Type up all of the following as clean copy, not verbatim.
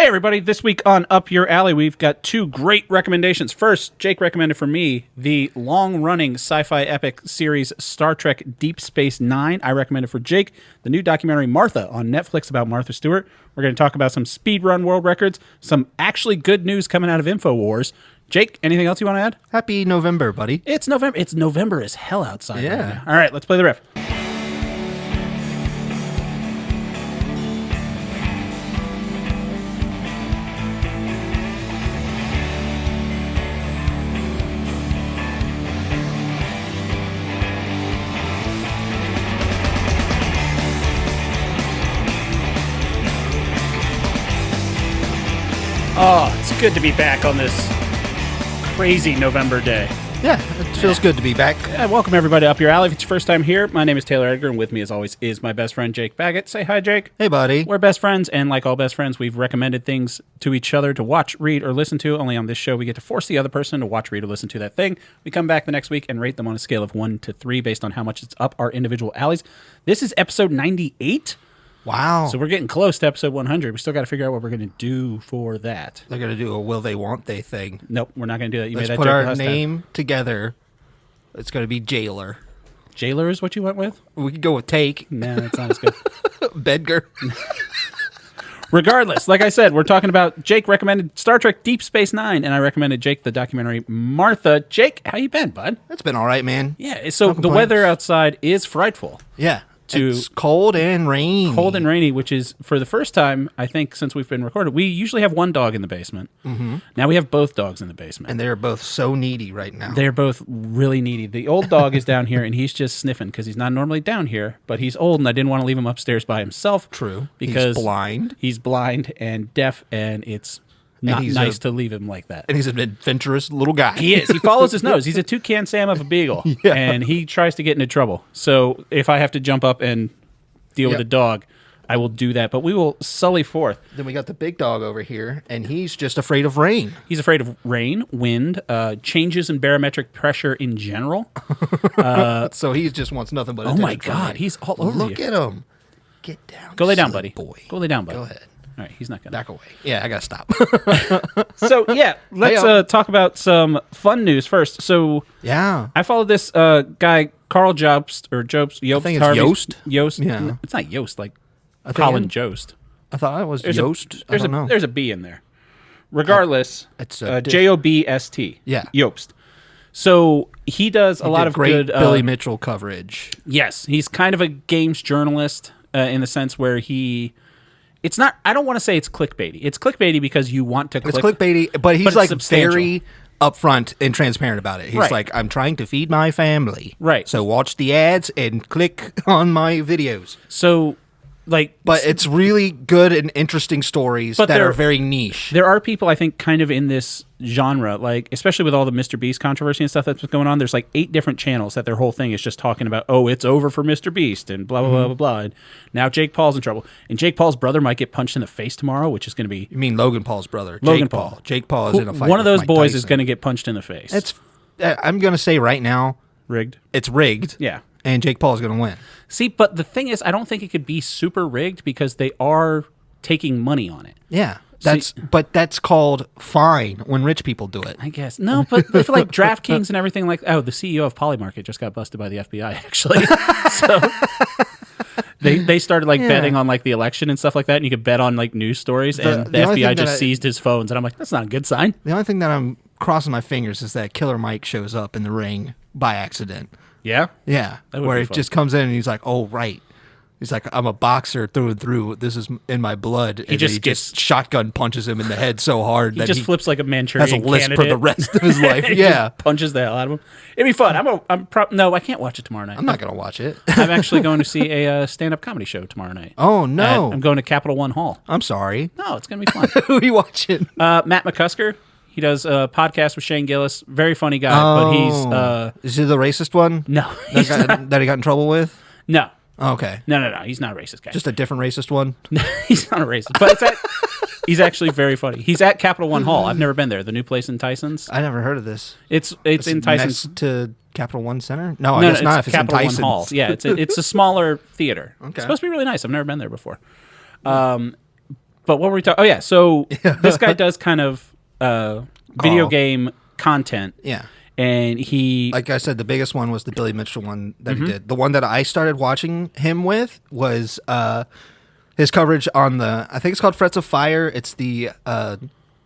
Hey, everybody. This week on Up Your Alley, we've got two great recommendations. First, Jake recommended for me the long-running sci-fi epic series Star Trek Deep Space Nine. I recommended for Jake the new documentary Martha on Netflix about Martha Stewart. We're going to talk about some speedrun world records, some actually good news coming out of InfoWars. Jake, anything else you want to add? Happy November, buddy. It's November. It's November as hell outside. Yeah. Right now. All right, let's play the riff. Oh, it's good to be back on this crazy November day. Yeah, it feels good to be back. Welcome, everybody, to Up Your Alley. If it's your first time here, my name is Taylor Edgar, and with me, as always, is my best friend, Jake Baggett. Say hi, Jake. Hey, buddy. We're best friends, and like all best friends, we've recommended things to each other to watch, read, or listen to. Only on this show, we get to force the other person to watch, read, or listen to that thing. We come back the next week and rate them on a scale of 1 to 3 based on how much it's up our individual alleys. This is episode 98. Wow. So we're getting close to episode 100. We still got to figure out what we're going to do for that. They're going to do a will they, won't they thing. Nope, we're not going to do that. You Let's made that put joke our last name time. together. It's going to be Jailer. Jailer is what you went with? We could go with Take. No, that's not as good. Bedgar. Regardless, like I said, we're talking about Jake recommended Star Trek Deep Space Nine, and I recommended Jake the documentary Martha. Jake, how you been, bud? It's been all right, man. Yeah, so No the complaints. weather outside is frightful. Yeah. It's cold and rainy. Cold and rainy, which is, for the first time, I think, since we've been recorded. We usually have one dog in the basement. Mm-hmm. Now we have both dogs in the basement. And they're both so needy right now. They're both really needy. The old dog is down here, and he's just sniffing because he's not normally down here, but he's old, and I didn't want to leave him upstairs by himself. True. Because he's blind. He's blind and deaf, and it's not nice to leave him like that. And he's an adventurous little guy. He is. He follows his nose. He's a toucan Sam of a beagle, and he tries to get into trouble. So if I have to jump up and deal with a dog, I will do that. But we will sully forth. Then we got the big dog over here, and he's just afraid of rain. He's afraid of rain, wind, changes in barometric pressure in general. So he just wants nothing but Oh attention my from God, me. he's all over Look you. at him. Get down. Go lay down, silly buddy. Boy. Go lay down, buddy. Go ahead. All right, he's not gonna. Back away. Yeah, I gotta stop. So yeah, let's talk about some fun news first. So Yeah. I followed this guy Carl Jobst or Jobst. I think it's Yost. Yost. Yeah. No, it's not Yost. Like think Colin it- Jost. I thought it was Yost. I don't know. There's a B in there. Regardless, It's Jobst. Yeah. Yobst. So he does a lot of great good Billy Mitchell coverage. Yes, he's kind of a games journalist in the sense where it's not. I don't want to say it's clickbaity. It's clickbaity because you want to. It's clickbaity, but he's it's like substantial. very upfront and transparent about it. He's Right. like, I'm trying to feed my family. Right. So watch the ads and click on my videos. So, like, But it's really good and interesting stories But that they're- are very niche. there are people I think kind of in this genre, like especially with all the Mr. Beast controversy and stuff that's been going on. There's like 8 different channels that their whole thing is just talking about, oh, it's over for Mr. Beast and blah blah blah blah blah. And now Jake Paul's in trouble, and Jake Paul's brother might get punched in the face tomorrow, which is going to be You mean Logan Paul's brother, Logan Jake Paul. Jake Paul is in a fight. one of with those Mike boys is Tyson. going to get punched in the face. It's. I'm going to say right now, rigged. it's rigged. Yeah. And Jake Paul is going to win. See, but the thing is, I don't think it could be super rigged because they are taking money on it. Yeah. That's called fine when rich people do it. I guess. No, but if like DraftKings and everything like the CEO of Polymarket just got busted by the FBI actually. So they started like betting on like the election and stuff like that, and you could bet on like news stories, and the only FBI thing just that seized his phones, and I'm like, that's not a good sign. The only thing that I'm crossing my fingers is that Killer Mike shows up in the ring by accident. Yeah? Yeah. That would Where be he fun. just comes in and he's like, oh, right. He's like, I'm a boxer through and through. This is in my blood. And just he gets- just shotgun punches him in the head so hard He that just he flips like a Manchurian has a list candidate. for the rest of his life. He Yeah. just punches the hell out of him. It'd be fun. No, I can't watch it tomorrow night. I'm not going to watch it. I'm actually going to see a stand-up comedy show tomorrow night. Oh, no. I'm going to Capital One Hall. I'm sorry. No, it's going to be fun. Who are you watching? Matt McCusker. He does a podcast with Shane Gillis. Very funny guy, but he's Is he the racist one? no, he's not. That he got in trouble with? No. Okay. No. He's not a racist guy. Just a different racist one? He's not a racist, but he's actually very funny. He's at Capital One Hall. I've never been there. The new place in Tyson's. I never heard of this. It's in Tyson's. Next to Capital One Center? No, I No, guess not if it's it's in Capital One Tyson's. Hall. Yeah, it's a smaller theater. Okay. It's supposed to be really nice. I've never been there before. But what were we talking? Oh yeah, so this guy does kind of video game content. Yeah. And he, like I said, the biggest one was the Billy Mitchell one that he did. The one that I started watching him with was his coverage on the, I think it's called Frets of Fire. It's the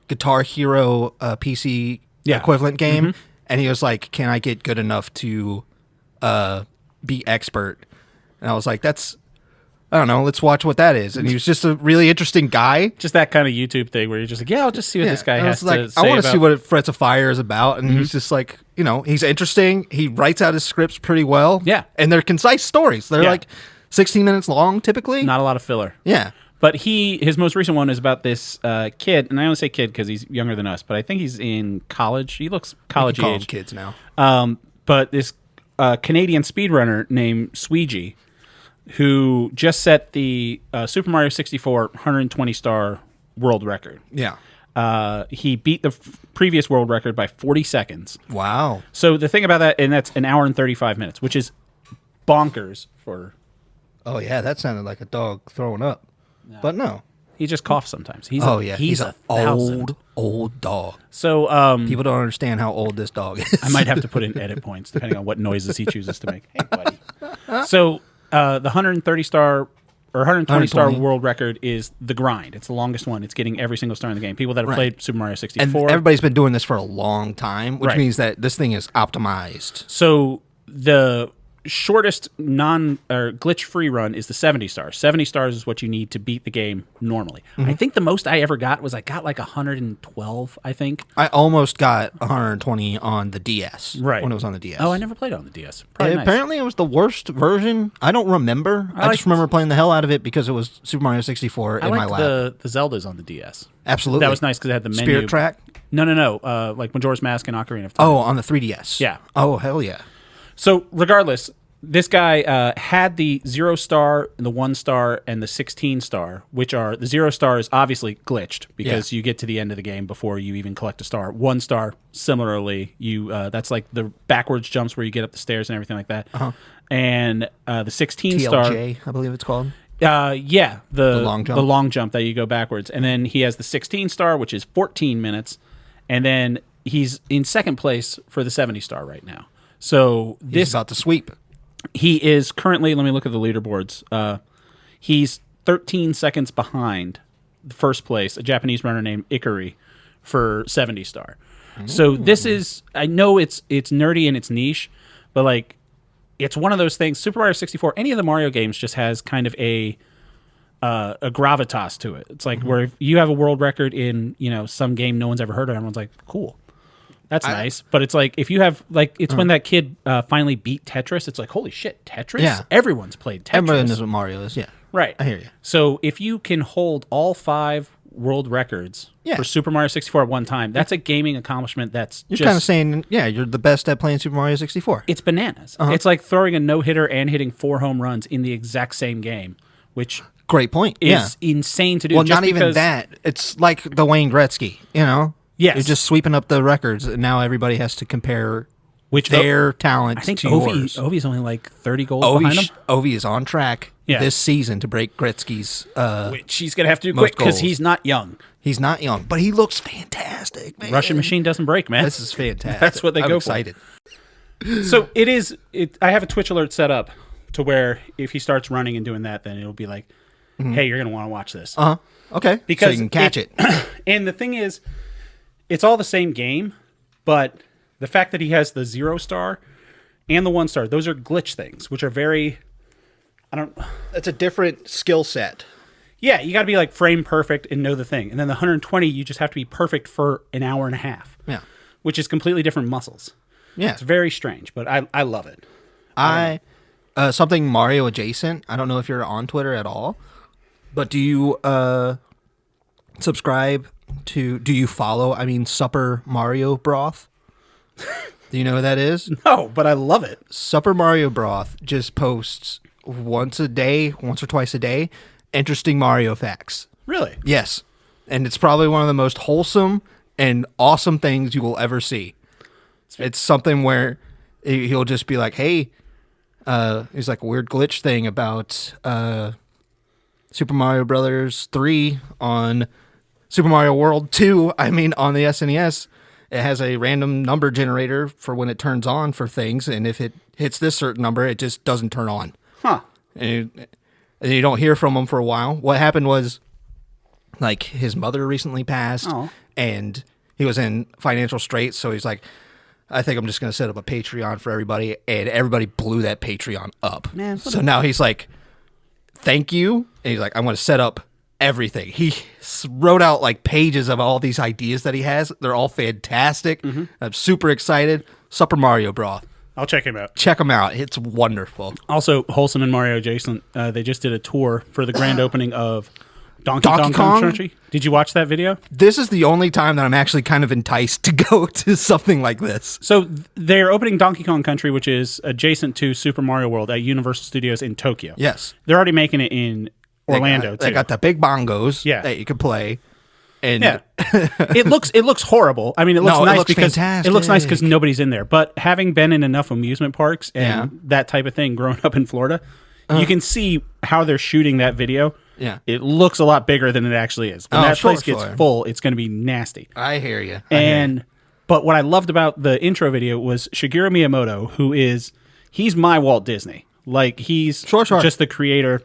Guitar Hero PC equivalent game. And he was like, can I get good enough to be expert? And I was like, I don't know, let's watch what that is. And he was just a really interesting guy. Just that kind of YouTube thing where you're just like, I'll just see what this guy has to say. I want to see what Frets of Fire is about. And he's just like, he's interesting. He writes out his scripts pretty well. Yeah. And they're concise stories. They're like 16 minutes long, typically. Not a lot of filler. Yeah. But his most recent one is about this kid, and I only say kid because he's younger than us, but I think he's in college. He looks college age. Kids now. But this Canadian speedrunner named Sweegie, who just set the Super Mario 64 120-star world record. Yeah. He beat the previous world record by 40 seconds. Wow. So the thing about that, and that's an hour and 35 minutes, which is bonkers for... Oh, yeah, that sounded like a dog throwing up. No. But no. He just coughs sometimes. He's an old dog. So people don't understand how old this dog is. I might have to put in edit points depending on what noises he chooses to make. Hey, buddy. So the 130-star or 120-star world record is the grind. It's the longest one. It's getting every single star in the game. People that have played Super Mario 64. And everybody's been doing this for a long time, which means that this thing is optimized. So the shortest glitch-free run is the 70 stars. 70 stars is what you need to beat the game normally. I think the most I ever got was I got like 112, I think. I almost got 120 on the DS. Right. When it was on the DS. Oh, I never played it on the DS. Probably nice. Apparently it was the worst version. I don't remember. I just remember playing the hell out of it because it was Super Mario 64 in my lap. the Zeldas on the DS. Absolutely. That was nice because it had the menu. Spirit Track? No. Like Majora's Mask and Ocarina of Time. Oh, on the 3DS. Yeah. Oh, hell yeah. So regardless, this guy had the 0 star, the 1 star, and the 16 star, which are the 0 star is obviously glitched because you get to the end of the game before you even collect a star. 1 star, similarly, that's like the backwards jumps where you get up the stairs and everything like that. And the 16 star, TLJ, I believe it's called. the long jump. The long jump that you go backwards. And then he has the 16 star, which is 14 minutes, and then he's in second place for the 70 star right now. So He's about to sweep. He is currently, let me look at the leaderboards. He's 13 seconds behind the first place, a Japanese runner named Ikari, for 70 star. So this is, I know it's nerdy and it's niche, but like it's one of those things. Super Mario 64, any of the Mario games just has kind of a gravitas to it. It's like where if you have a world record in some game no one's ever heard of, everyone's like, cool. That's nice, but it's like if you have it's when that kid finally beat Tetris. It's like, holy shit, Tetris! Yeah, everyone's played Tetris. Everyone knows what Mario is. Yeah, right. I hear you. So if you can hold all 5 world records for Super Mario 64 at one time, that's a gaming accomplishment. You're kind of saying, you're the best at playing Super Mario 64. It's bananas. It's like throwing a no hitter and hitting 4 home runs in the exact same game, which great point. Is insane to do. Well, not even that. It's like the Wayne Gretzky. Yes. You're just sweeping up the records, and now everybody has to compare their talent to yours. Ovi's only like 30 goals behind him. Ovi is on track this season to break Gretzky's which he's going to have to do quick because he's not young. He's not young, but he looks fantastic, man. Russian machine doesn't break, man. This is fantastic. That's what they I'm go excited. for. So I have a Twitch alert set up to where if he starts running and doing that, then it'll be like, hey, you're going to want to watch this. Okay. Because so you can catch it. And the thing is, it's all the same game, but the fact that he has the 0 star and the 1 star, those are glitch things, which are very, That's a different skill set. Yeah, you got to be like frame perfect and know the thing. And then the 120, you just have to be perfect for an hour and a half. Yeah. Which is completely different muscles. Yeah. It's very strange, but I love it. Something Mario adjacent. I don't know if you're on Twitter at all, but do you subscribe to, do you follow, Supper Mario Broth? Do you know who that is? No, but I love it. Supper Mario Broth just posts once or twice a day, interesting Mario facts. Really? Yes. And it's probably one of the most wholesome and awesome things you will ever see. It's something where he'll just be like, hey, he's like a weird glitch thing about Super Mario Brothers 3 on Super Mario World 2, on the SNES, it has a random number generator for when it turns on for things, and if it hits this certain number, it just doesn't turn on. Huh. And you don't hear from him for a while. What happened was, like, his mother recently passed, and he was in financial straits, so he's like, I think I'm just going to set up a Patreon for everybody, and everybody blew that Patreon up. Man, so now he's like, thank you, and he's like, I'm going to set up everything. He wrote out like pages of all these ideas that he has. They're all fantastic. I'm super excited. Super Mario Bros. I'll check him out. Check him out. It's wonderful. Also, Wholesome and Mario Adjacent, they just did a tour for the grand opening of Donkey Kong Country. Did you watch that video? This is the only time that I'm actually kind of enticed to go to something like this. So they're opening Donkey Kong Country, which is adjacent to Super Mario World at Universal Studios in Tokyo. Yes. They're already making it in Orlando, too. They got the big bongos that you can play. And it looks horrible. I mean, it looks nice because fantastic. It looks nice because nobody's in there. But having been in enough amusement parks and that type of thing growing up in Florida, you can see how they're shooting that video. Yeah. It looks a lot bigger than it actually is. When that place gets full, it's going to be nasty. I hear you. But what I loved about the intro video was Shigeru Miyamoto, he's my Walt Disney. Like, he's just the creator,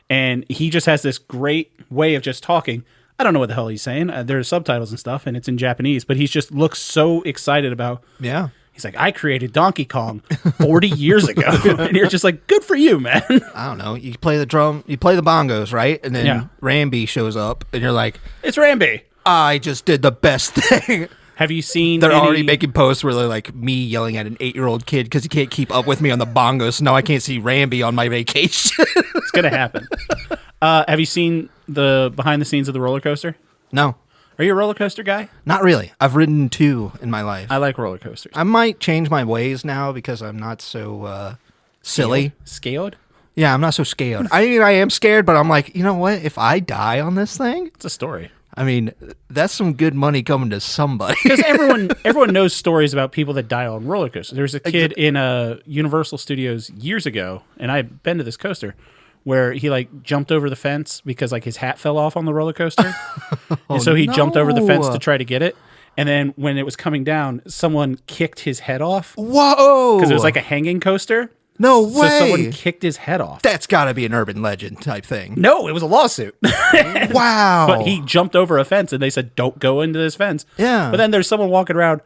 and he just has this great way of just talking. I don't know what the hell he's saying. There's subtitles and stuff, and it's in Japanese, but he just looks so excited about... Yeah. He's like, I created Donkey Kong 40 years ago. And you're just like, good for you, man. I don't know. You play the drum, you play the bongos, right? And then Rambi shows up, and you're like... It's Rambi. I just did the best thing. Have you seen... They're already making posts where they're like me yelling at an 8-year-old kid because he can't keep up with me on the bongos, so now I can't see Rambi on my vacation. It's going to happen. Have you seen the behind the scenes of the roller coaster? No. Are you a roller coaster guy? Not really. I've ridden 2 in my life. I like roller coasters. I might change my ways now because I'm not so silly. Scared? Yeah, I'm not so scared. I am scared, but I'm like, you know what? If I die on this thing... It's a story. I mean, that's some good money coming to somebody. Because everyone knows stories about people that die on roller coasters. There was a kid in Universal Studios years ago, and I've been to this coaster, where he like jumped over the fence because like his hat fell off on the roller coaster. And so he jumped over the fence to try to get it. And then when it was coming down, someone kicked his head off. Whoa! Because it was like a hanging coaster. No way! So someone kicked his head off. That's got to be an urban legend type thing. No, it was a lawsuit. Wow! But he jumped over a fence, and they said, don't go into this fence. Yeah. But then there's someone walking around.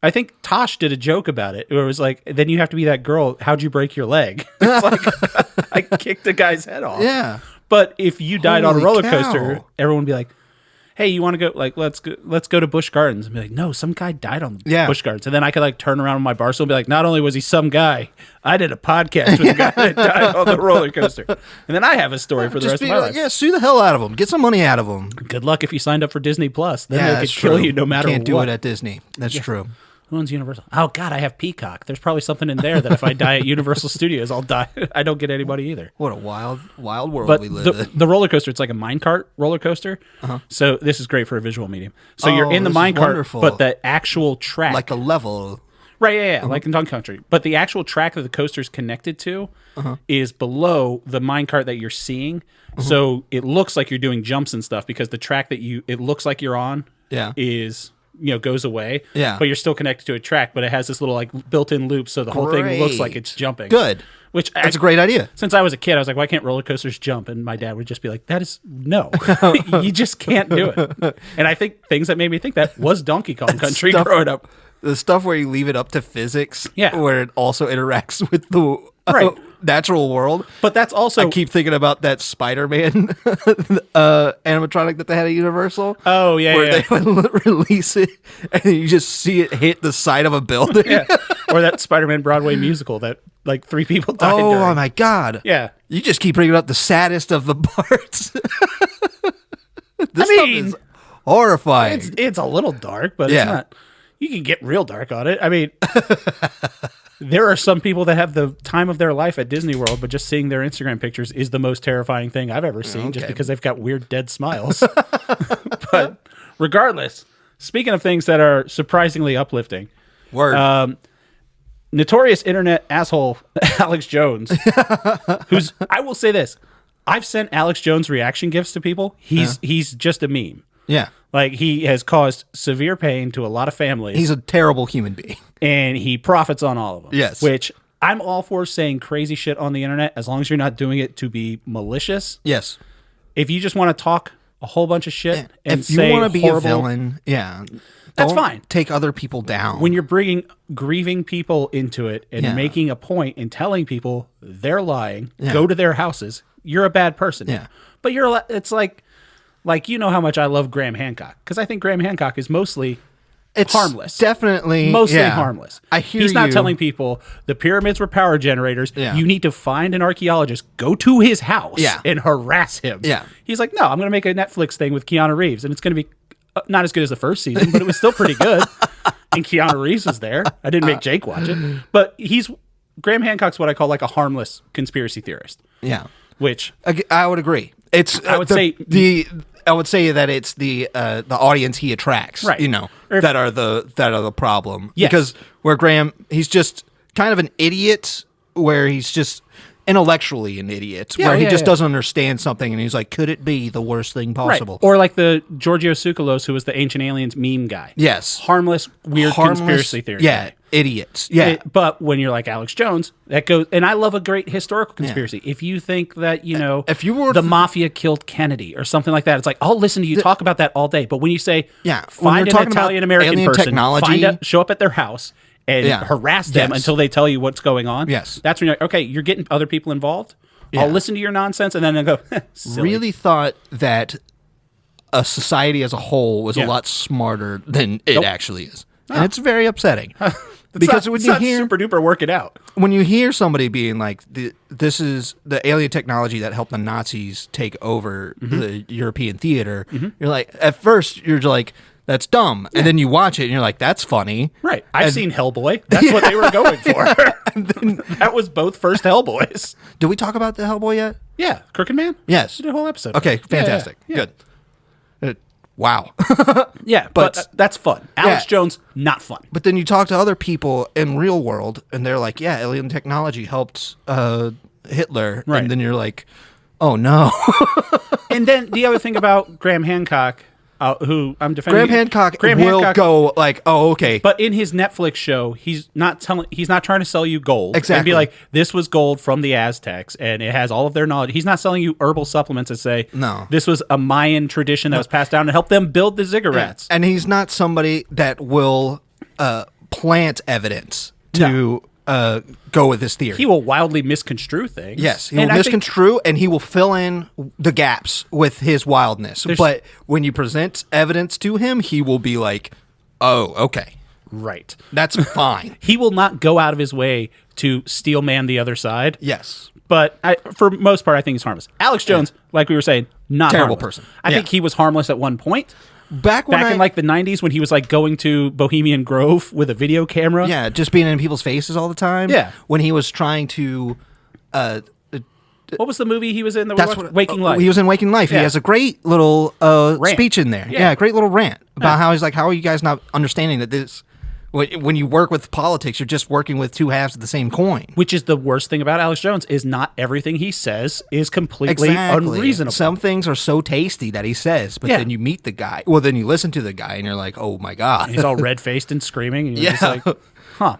I think Tosh did a joke about it, where it was like, then you have to be that girl. How'd you break your leg? It's like, I kicked a guy's head off. Yeah. But if you died on a Holy roller cow. coaster, everyone would be like, hey, you want to go? Like, let's go to Busch Gardens. And be like, no, some guy died on Busch Gardens. And then I could like turn around on my bar stool and be like, not only was he some guy, I did a podcast with a guy that died on the roller coaster. And then I have a story for the rest of my life. Yeah, sue the hell out of them. Get some money out of them. Good luck if you signed up for Disney Plus. Then they could kill you no matter what. Can't do it at Disney. That's true. Who owns Universal? Oh, God, I have Peacock. There's probably something in there that if I die at Universal Studios, I'll die. I don't get anybody either. What a wild world but we live in. The roller coaster, it's like a minecart roller coaster. So this is great for a visual medium. So you're in the minecart, but the actual track. Like a level. Right, yeah, like in Donkey Country. But the actual track that the coaster's connected to is below the minecart that you're seeing. So it looks like you're doing jumps and stuff because the track that it looks like you're on is... goes away. Yeah. But you're still connected to a track, but it has this little like built-in loop, so the whole thing looks like it's jumping. Good. That's a great idea. Since I was a kid, I was like, why can't roller coasters jump? And my dad would just be like, that is no. You just can't do it. And I think things that made me think that was Donkey Kong Country growing up. The stuff where you leave it up to physics, Yeah. where it also interacts with the Right. natural world. But that's also I keep thinking about that Spider-Man animatronic that they had at Universal. Oh, yeah, where yeah. they would release it and you just see it hit the side of a building. Yeah. Or that Spider-Man Broadway musical that like 3 people died during. Oh my God. Yeah. You just keep bringing up the saddest of the parts. This I stuff mean, is horrifying. It's a little dark, but it's not. You can get real dark on it. I mean, there are some people that have the time of their life at Disney World, but just seeing their Instagram pictures is the most terrifying thing I've ever seen, just because they've got weird dead smiles. But regardless, speaking of things that are surprisingly uplifting, notorious internet asshole Alex Jones, I will say this, I've sent Alex Jones reaction gifs to people. He's just a meme. Yeah. Like, he has caused severe pain to a lot of families. He's a terrible human being. And he profits on all of them. Yes. Which I'm all for saying crazy shit on the internet as long as you're not doing it to be malicious. Yes. If you just want to talk a whole bunch of shit and if you say want to be horrible, a villain, that's don't fine. Take other people down. When you're bringing grieving people into it and making a point and telling people they're lying, go to their houses, you're a bad person. Yeah. But it's like you know how much I love Graham Hancock, because I think Graham Hancock is mostly harmless. Definitely. Mostly harmless. I hear He's not you. telling people the pyramids were power generators. Yeah. You need to find an archaeologist, go to his house Yeah. and harass him. Yeah. He's like, no, I'm going to make a Netflix thing with Keanu Reeves, and it's going to be not as good as the first season, but it was still pretty good. And Keanu Reeves was there. I didn't make Jake watch it. But Graham Hancock's what I call like a harmless conspiracy theorist. Yeah. Which I would agree. I would say that it's the audience he attracts, right? That are the problem. Yes. Because where Graham, he's just kind of an idiot, where he's just intellectually an idiot, where he just doesn't understand something, and he's like, could it be the worst thing possible? Right. Or like the Giorgio Tsoukalos, who was the Ancient Aliens meme guy. Yes. Weird conspiracy theory. Yeah. Guy. Idiots. Yeah. But when you're like Alex Jones, that goes, and I love a great historical conspiracy. If you think that, if you were the mafia killed Kennedy or something like that, it's like, I'll listen to you talk about that all day. But when you say, find an Italian-American person, technology, show up at their house and harass them until they tell you what's going on. Yes. That's when you're like, okay, you're getting other people involved. I'll listen to your nonsense, and then I'll go, silly. Really thought that a society as a whole was a lot smarter than it actually is. And it's very upsetting. Because when you hear super duper work it out. When you hear somebody being like, this is the alien technology that helped the Nazis take over the European theater, you're like, at first you're like, that's dumb. And then you watch it and you're like, that's funny. Right. I've seen Hellboy. That's what they were going for. That was both first Hellboys. Did we talk about the Hellboy yet? Yeah. Crooked Man? Yes. We did a whole episode. Okay, fantastic. Yeah. Good. Wow. Yeah, but that's fun. Alex Jones, not fun. But then you talk to other people in real world, and they're like, yeah, alien technology helped Hitler. Right. And then you're like, oh, no. And then the other thing about Graham Hancock, who I'm defending. Graham Hancock will go like, oh, okay. But in his Netflix show, he's not trying to sell you gold. Exactly. And be like, this was gold from the Aztecs, and it has all of their knowledge. He's not selling you herbal supplements that say, no, this was a Mayan tradition that was passed down to help them build the ziggurats. And he's not somebody that will plant evidence to go with this theory. He will wildly misconstrue things. Yes, he will misconstrue, and he will fill in the gaps with his wildness. But when you present evidence to him, he will be like, oh, okay. Right. That's fine. He will not go out of his way to steel man the other side. Yes. But for most part, I think he's harmless. Alex Jones, like we were saying, not terrible harmless. person. I think he was harmless at one point. Back in like the 90s when he was like going to Bohemian Grove with a video camera. Yeah, just being in people's faces all the time. Yeah. When he was trying to... what was the movie he was in? Waking Life. He was in Waking Life. Yeah. He has a great little speech in there. Yeah, great little rant about how he's like, how are you guys not understanding that this... When you work with politics, you're just working with two halves of the same coin. Which is the worst thing about Alex Jones, is not everything he says is completely unreasonable. Some things are so tasty that he says, but then you meet the guy. Well, then you listen to the guy, and you're like, oh, my God. He's all red-faced and screaming, and you're just like,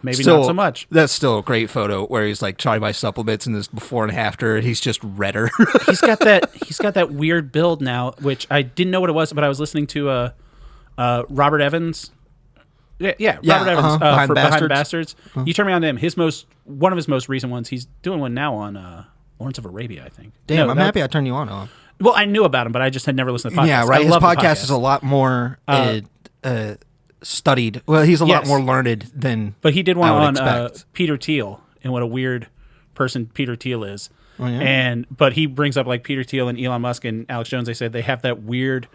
maybe not so much. That's still a great photo where he's like trying to buy supplements in this before and after, and he's just redder. He's got that weird build now, which I didn't know what it was, but I was listening to Robert Evans. Robert Evans for Behind Bastards. You turn me on to him. One of his most recent ones. He's doing one now on Lawrence of Arabia, I think. Damn, I'm happy I turned you on to him. Well, I knew about him, but I just had never listened to the podcast. Yeah, right. His podcast is a lot more studied. Well, he's a lot more learned than. But he did one on Peter Thiel and what a weird person Peter Thiel is. Oh, yeah? But he brings up like Peter Thiel and Elon Musk and Alex Jones. They said they have that weird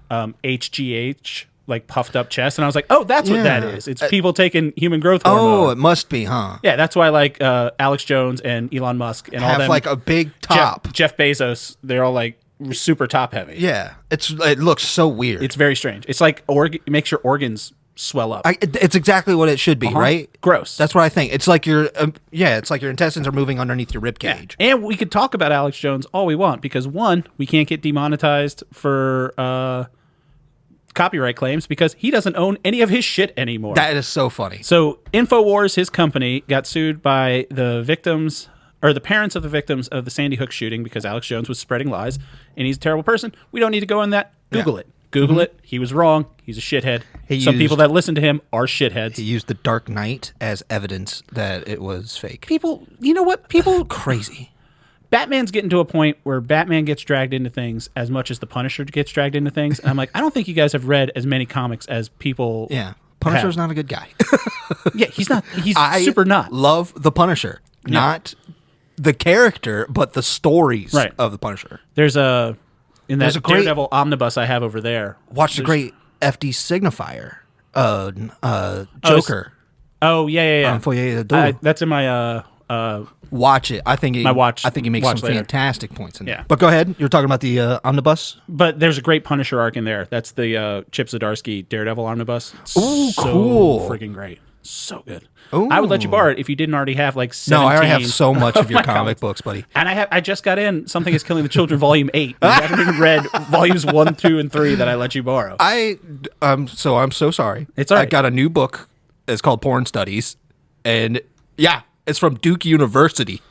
HGH. Like puffed up chest, and I was like, "Oh, that's what that is. It's people taking human growth hormone." Oh, it must be, huh? Yeah, that's why like Alex Jones and Elon Musk and all them have like a big top. Jeff Bezos, they're all like super top heavy. Yeah, it looks so weird. It's very strange. It's like it makes your organs swell up. It's exactly what it should be, right? Gross. That's what I think. It's like it's like your intestines are moving underneath your rib cage. Yeah. And we could talk about Alex Jones all we want because one, we can't get demonetized for copyright claims because he doesn't own any of his shit anymore. That is so funny. So InfoWars, his company, got sued by the victims or the parents of the victims of the Sandy Hook shooting because Alex Jones was spreading lies and he's a terrible person. We don't need to go on that. Google it. Google it. He was wrong. He's a shithead. Some people that listen to him are shitheads. He used the Dark Knight as evidence that it was fake. People, you know what? People crazy. Batman's getting to a point where Batman gets dragged into things as much as the Punisher gets dragged into things. And I'm like, I don't think you guys have read as many comics as people. Yeah. Punisher's not a good guy. Yeah, he's not. He's super not. Love the Punisher. Yeah. Not the character, but the stories of the Punisher. There's a Daredevil omnibus I have over there. Watch the great FD Signifier, Joker. Oh yeah. That's in my watch it. I think he makes some later. fantastic points in there. Yeah. But go ahead. You're talking about the omnibus? But there's a great Punisher arc in there. That's the Chip Zdarsky Daredevil omnibus. Ooh, so cool. Freaking great. So good. Ooh. I would let you borrow it if you didn't already have like 17. No, I already have so much of your comic books, buddy. And I just got in Something is Killing the Children Volume 8. I haven't even read Volumes 1, 2, and 3 that I let you borrow. I'm so sorry. It's all right. I got a new book. It's called Porn Studies. And yeah, it's from Duke University.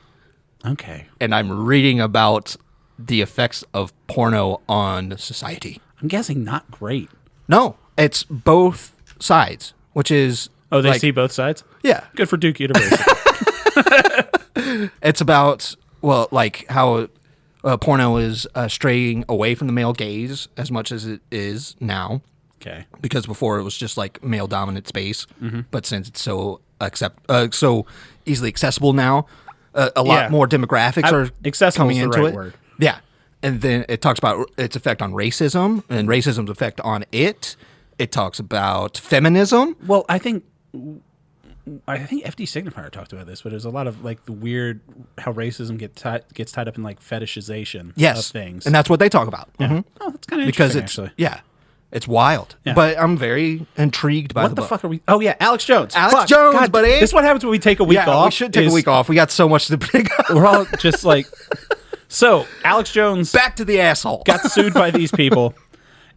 Okay. And I'm reading about the effects of porno on society. I'm guessing not great. No, it's both sides, which is... Oh, they see both sides? Yeah. Good for Duke University. It's about, how porno is straying away from the male gaze as much as it is now. Okay. Because before it was just like male dominant space, but since it's so easily accessible now, a lot more demographics are coming into it. Word. Yeah. And then it talks about its effect on racism and racism's effect on it. It talks about feminism. Well, I think FD Signifier talked about this, but there's a lot of like the weird how racism gets tied up in like fetishization of things, and that's what they talk about. Yeah. Mm-hmm. Oh, that's kind of interesting. Actually, it's wild. Yeah. But I'm very intrigued by what the fuck are we? Oh yeah, Alex Jones. Alex Jones, God, buddy. This is what happens when we take a week off. We should take a week off. We got so much to pick up. We're all just like, so Alex Jones back to the asshole got sued by these people.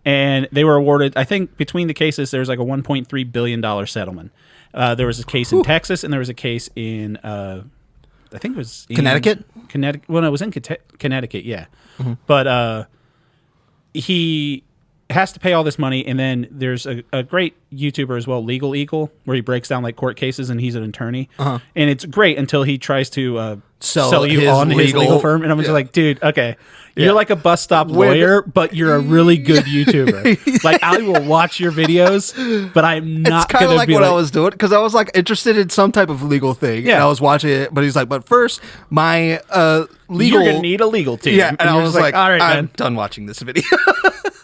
And they were awarded, I think, between the cases, there's like a $1.3 billion settlement. There was a case in Texas, and there was a case in, I think it was in Connecticut? Well, no, it was in Connecticut, yeah. Mm-hmm. But he has to pay all this money, and then there's a great YouTuber as well, Legal Eagle, where he breaks down like court cases, and he's an attorney. And it's great until he tries to sell you on his legal firm. And I'm just like, dude, okay. You're like a bus stop lawyer, but you're a really good YouTuber. Like, I will watch your videos, but I'm not going to be It's kind of like what I was doing, because I was like interested in some type of legal thing. Yeah. And I was watching it, but he's like, but first, my legal... You're going to need a legal team. Yeah, and I was like, all right, I'm done watching this video.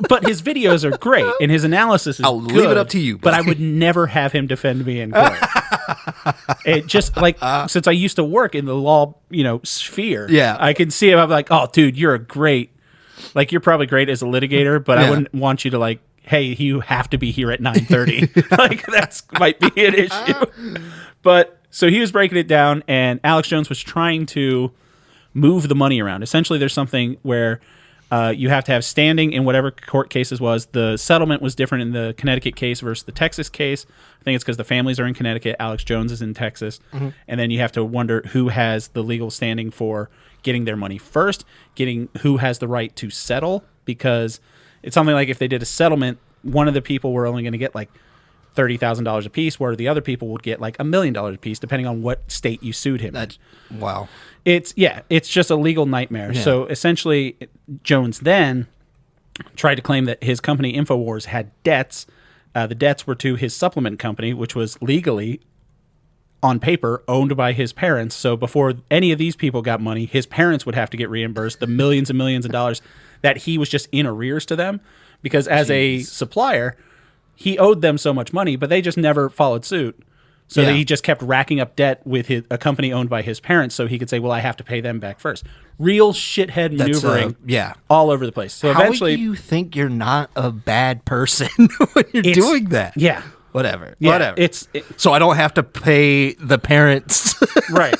But his videos are great, and his analysis is I'll good, leave it up to you. But I would never have him defend me in court. It just, like, since I used to work in the law, sphere, I can see him. I'm like, oh, dude, you're you're probably great as a litigator, but I wouldn't want you to, like, hey, you have to be here at 9:30. Like, that's might be an issue. But, so he was breaking it down, and Alex Jones was trying to move the money around. Essentially, there's something where... you have to have standing in whatever court cases was. The settlement was different in the Connecticut case versus the Texas case. I think it's because the families are in Connecticut. Alex Jones is in Texas. Mm-hmm. And then you have to wonder who has the legal standing for getting their money first, who has the right to settle, because it's something like if they did a settlement, one of the people were only going to get like $30,000 a piece, where the other people would get like $1 million a piece, depending on what state you sued him in. Wow. It's just a legal nightmare. Yeah. So essentially, Jones then tried to claim that his company InfoWars had debts. The debts were to his supplement company, which was legally, on paper, owned by his parents. So before any of these people got money, his parents would have to get reimbursed the millions and millions of dollars that he was just in arrears to them, because as a supplier, he owed them so much money, but they just never followed suit. So that he just kept racking up debt with a company owned by his parents, so he could say, well, I have to pay them back first. Real shithead maneuvering all over the place. So how eventually, do you think you're not a bad person when you're doing that? Yeah. Whatever. Yeah, Whatever. So I don't have to pay the parents. Right.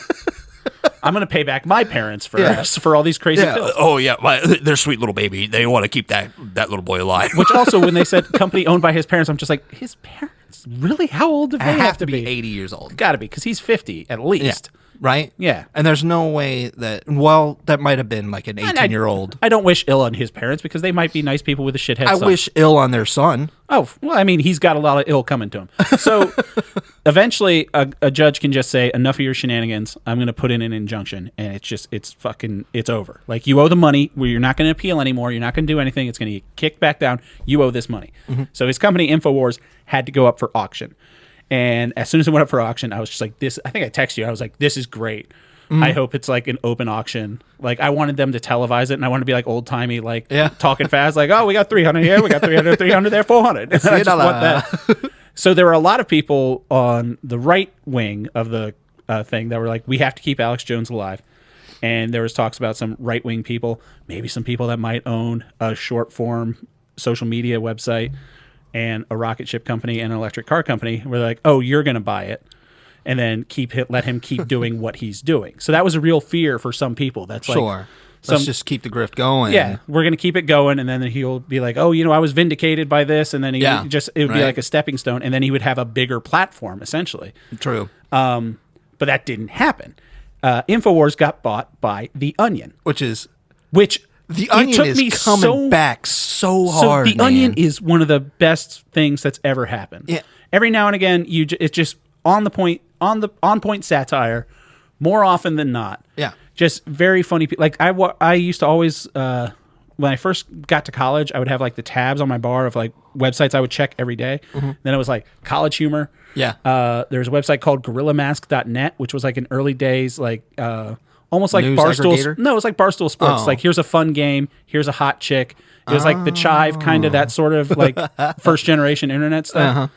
I'm going to pay back my parents for all these crazy pills. Oh yeah, their sweet little baby. They want to keep that little boy alive. Which also, when they said company owned by his parents, I'm just like, his parents? Really? How old do they have to be? 80 years old. Got to be, because he's 50 at least. Right? Yeah. And there's no way that, well, that might have been like an 18-year-old. I don't wish ill on his parents, because they might be nice people with a shithead son. I wish ill on their son. Oh, well, I mean, he's got a lot of ill coming to him. So eventually a judge can just say, enough of your shenanigans. I'm going to put in an injunction. And it's over. Like, you owe the money. You're not going to appeal anymore. You're not going to do anything. It's going to get kicked back down. You owe this money. Mm-hmm. So his company, InfoWars, had to go up for auction. And as soon as it went up for auction, I was just like, this, I think I texted you. I was like, this is great. Mm-hmm. I hope it's like an open auction. Like, I wanted them to televise it, and I wanted to be like old timey, like talking fast, like, oh, we got 300 here, we got 300, 300 there, 400. And I just want that. So there were a lot of people on the right wing of the thing that were like, we have to keep Alex Jones alive. And there was talks about some right wing people, maybe some people that might own a short form social media website and a rocket ship company and an electric car company, where they're like, oh, you're going to buy it. And then let him keep doing what he's doing. So that was a real fear for some people. That's like, let's just keep the grift going. Yeah, we're going to keep it going, and then he'll be like, oh, I was vindicated by this, and then it would be like a stepping stone, and then he would have a bigger platform, essentially. True. But that didn't happen. InfoWars got bought by The Onion. Which The Onion is coming back so hard. So The Onion is one of the best things that's ever happened. Yeah. Every now and again, it's just on point satire, more often than not. Yeah. Just very funny. Like I used to always, when I first got to college, I would have like the tabs on my bar of like websites I would check every day. Mm-hmm. Then it was like College Humor. Yeah. There's a website called GorillaMask.net, which was like an early days, like, almost like News Barstool. aggregator? No, it's like Barstool Sports. Like, here's a fun game. Here's a hot chick. It was like the Chive, kind of that sort of like first generation internet stuff. Uh-huh.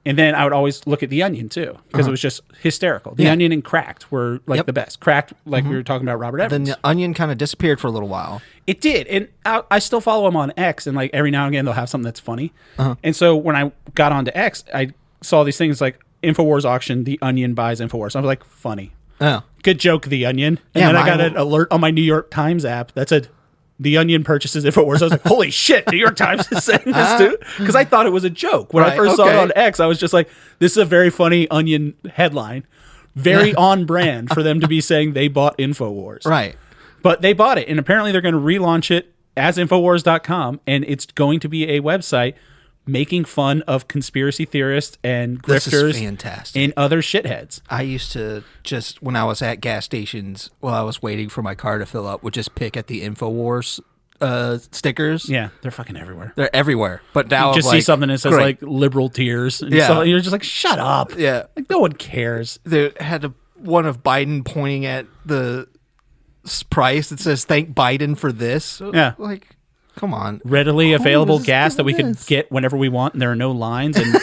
And then I would always look at The Onion too, because it was just hysterical. The Onion and Cracked were like the best. Cracked, like we were talking about Robert Evans. Then The Onion kind of disappeared for a little while. It did, and I still follow him on X, and like every now and again they'll have something that's funny. And so when I got onto X, I saw these things like InfoWars auction, The Onion buys InfoWars. I was like, funny. Oh. Good joke, The Onion. And then I got an alert on my New York Times app that said, The Onion purchases InfoWars. I was like, holy shit, New York Times is saying this too? Because I thought it was a joke. When I first saw it on X, I was just like, this is a very funny Onion headline. Very on brand for them to be saying they bought InfoWars. Right. But they bought it, and apparently they're going to relaunch it as Infowars.com, and it's going to be a website making fun of conspiracy theorists and grifters and other shitheads. I used to just, when I was at gas stations while I was waiting for my car to fill up, would just pick at the InfoWars stickers. Yeah, they're fucking everywhere. They're everywhere. But now you just see something that says like liberal tears. And stuff, and you're just like, shut up. Yeah. Like, no one cares. They had one of Biden pointing at the price that says, thank Biden for this. Yeah. Like, come on. Readily available gas that we can get whenever we want, and there are no lines, and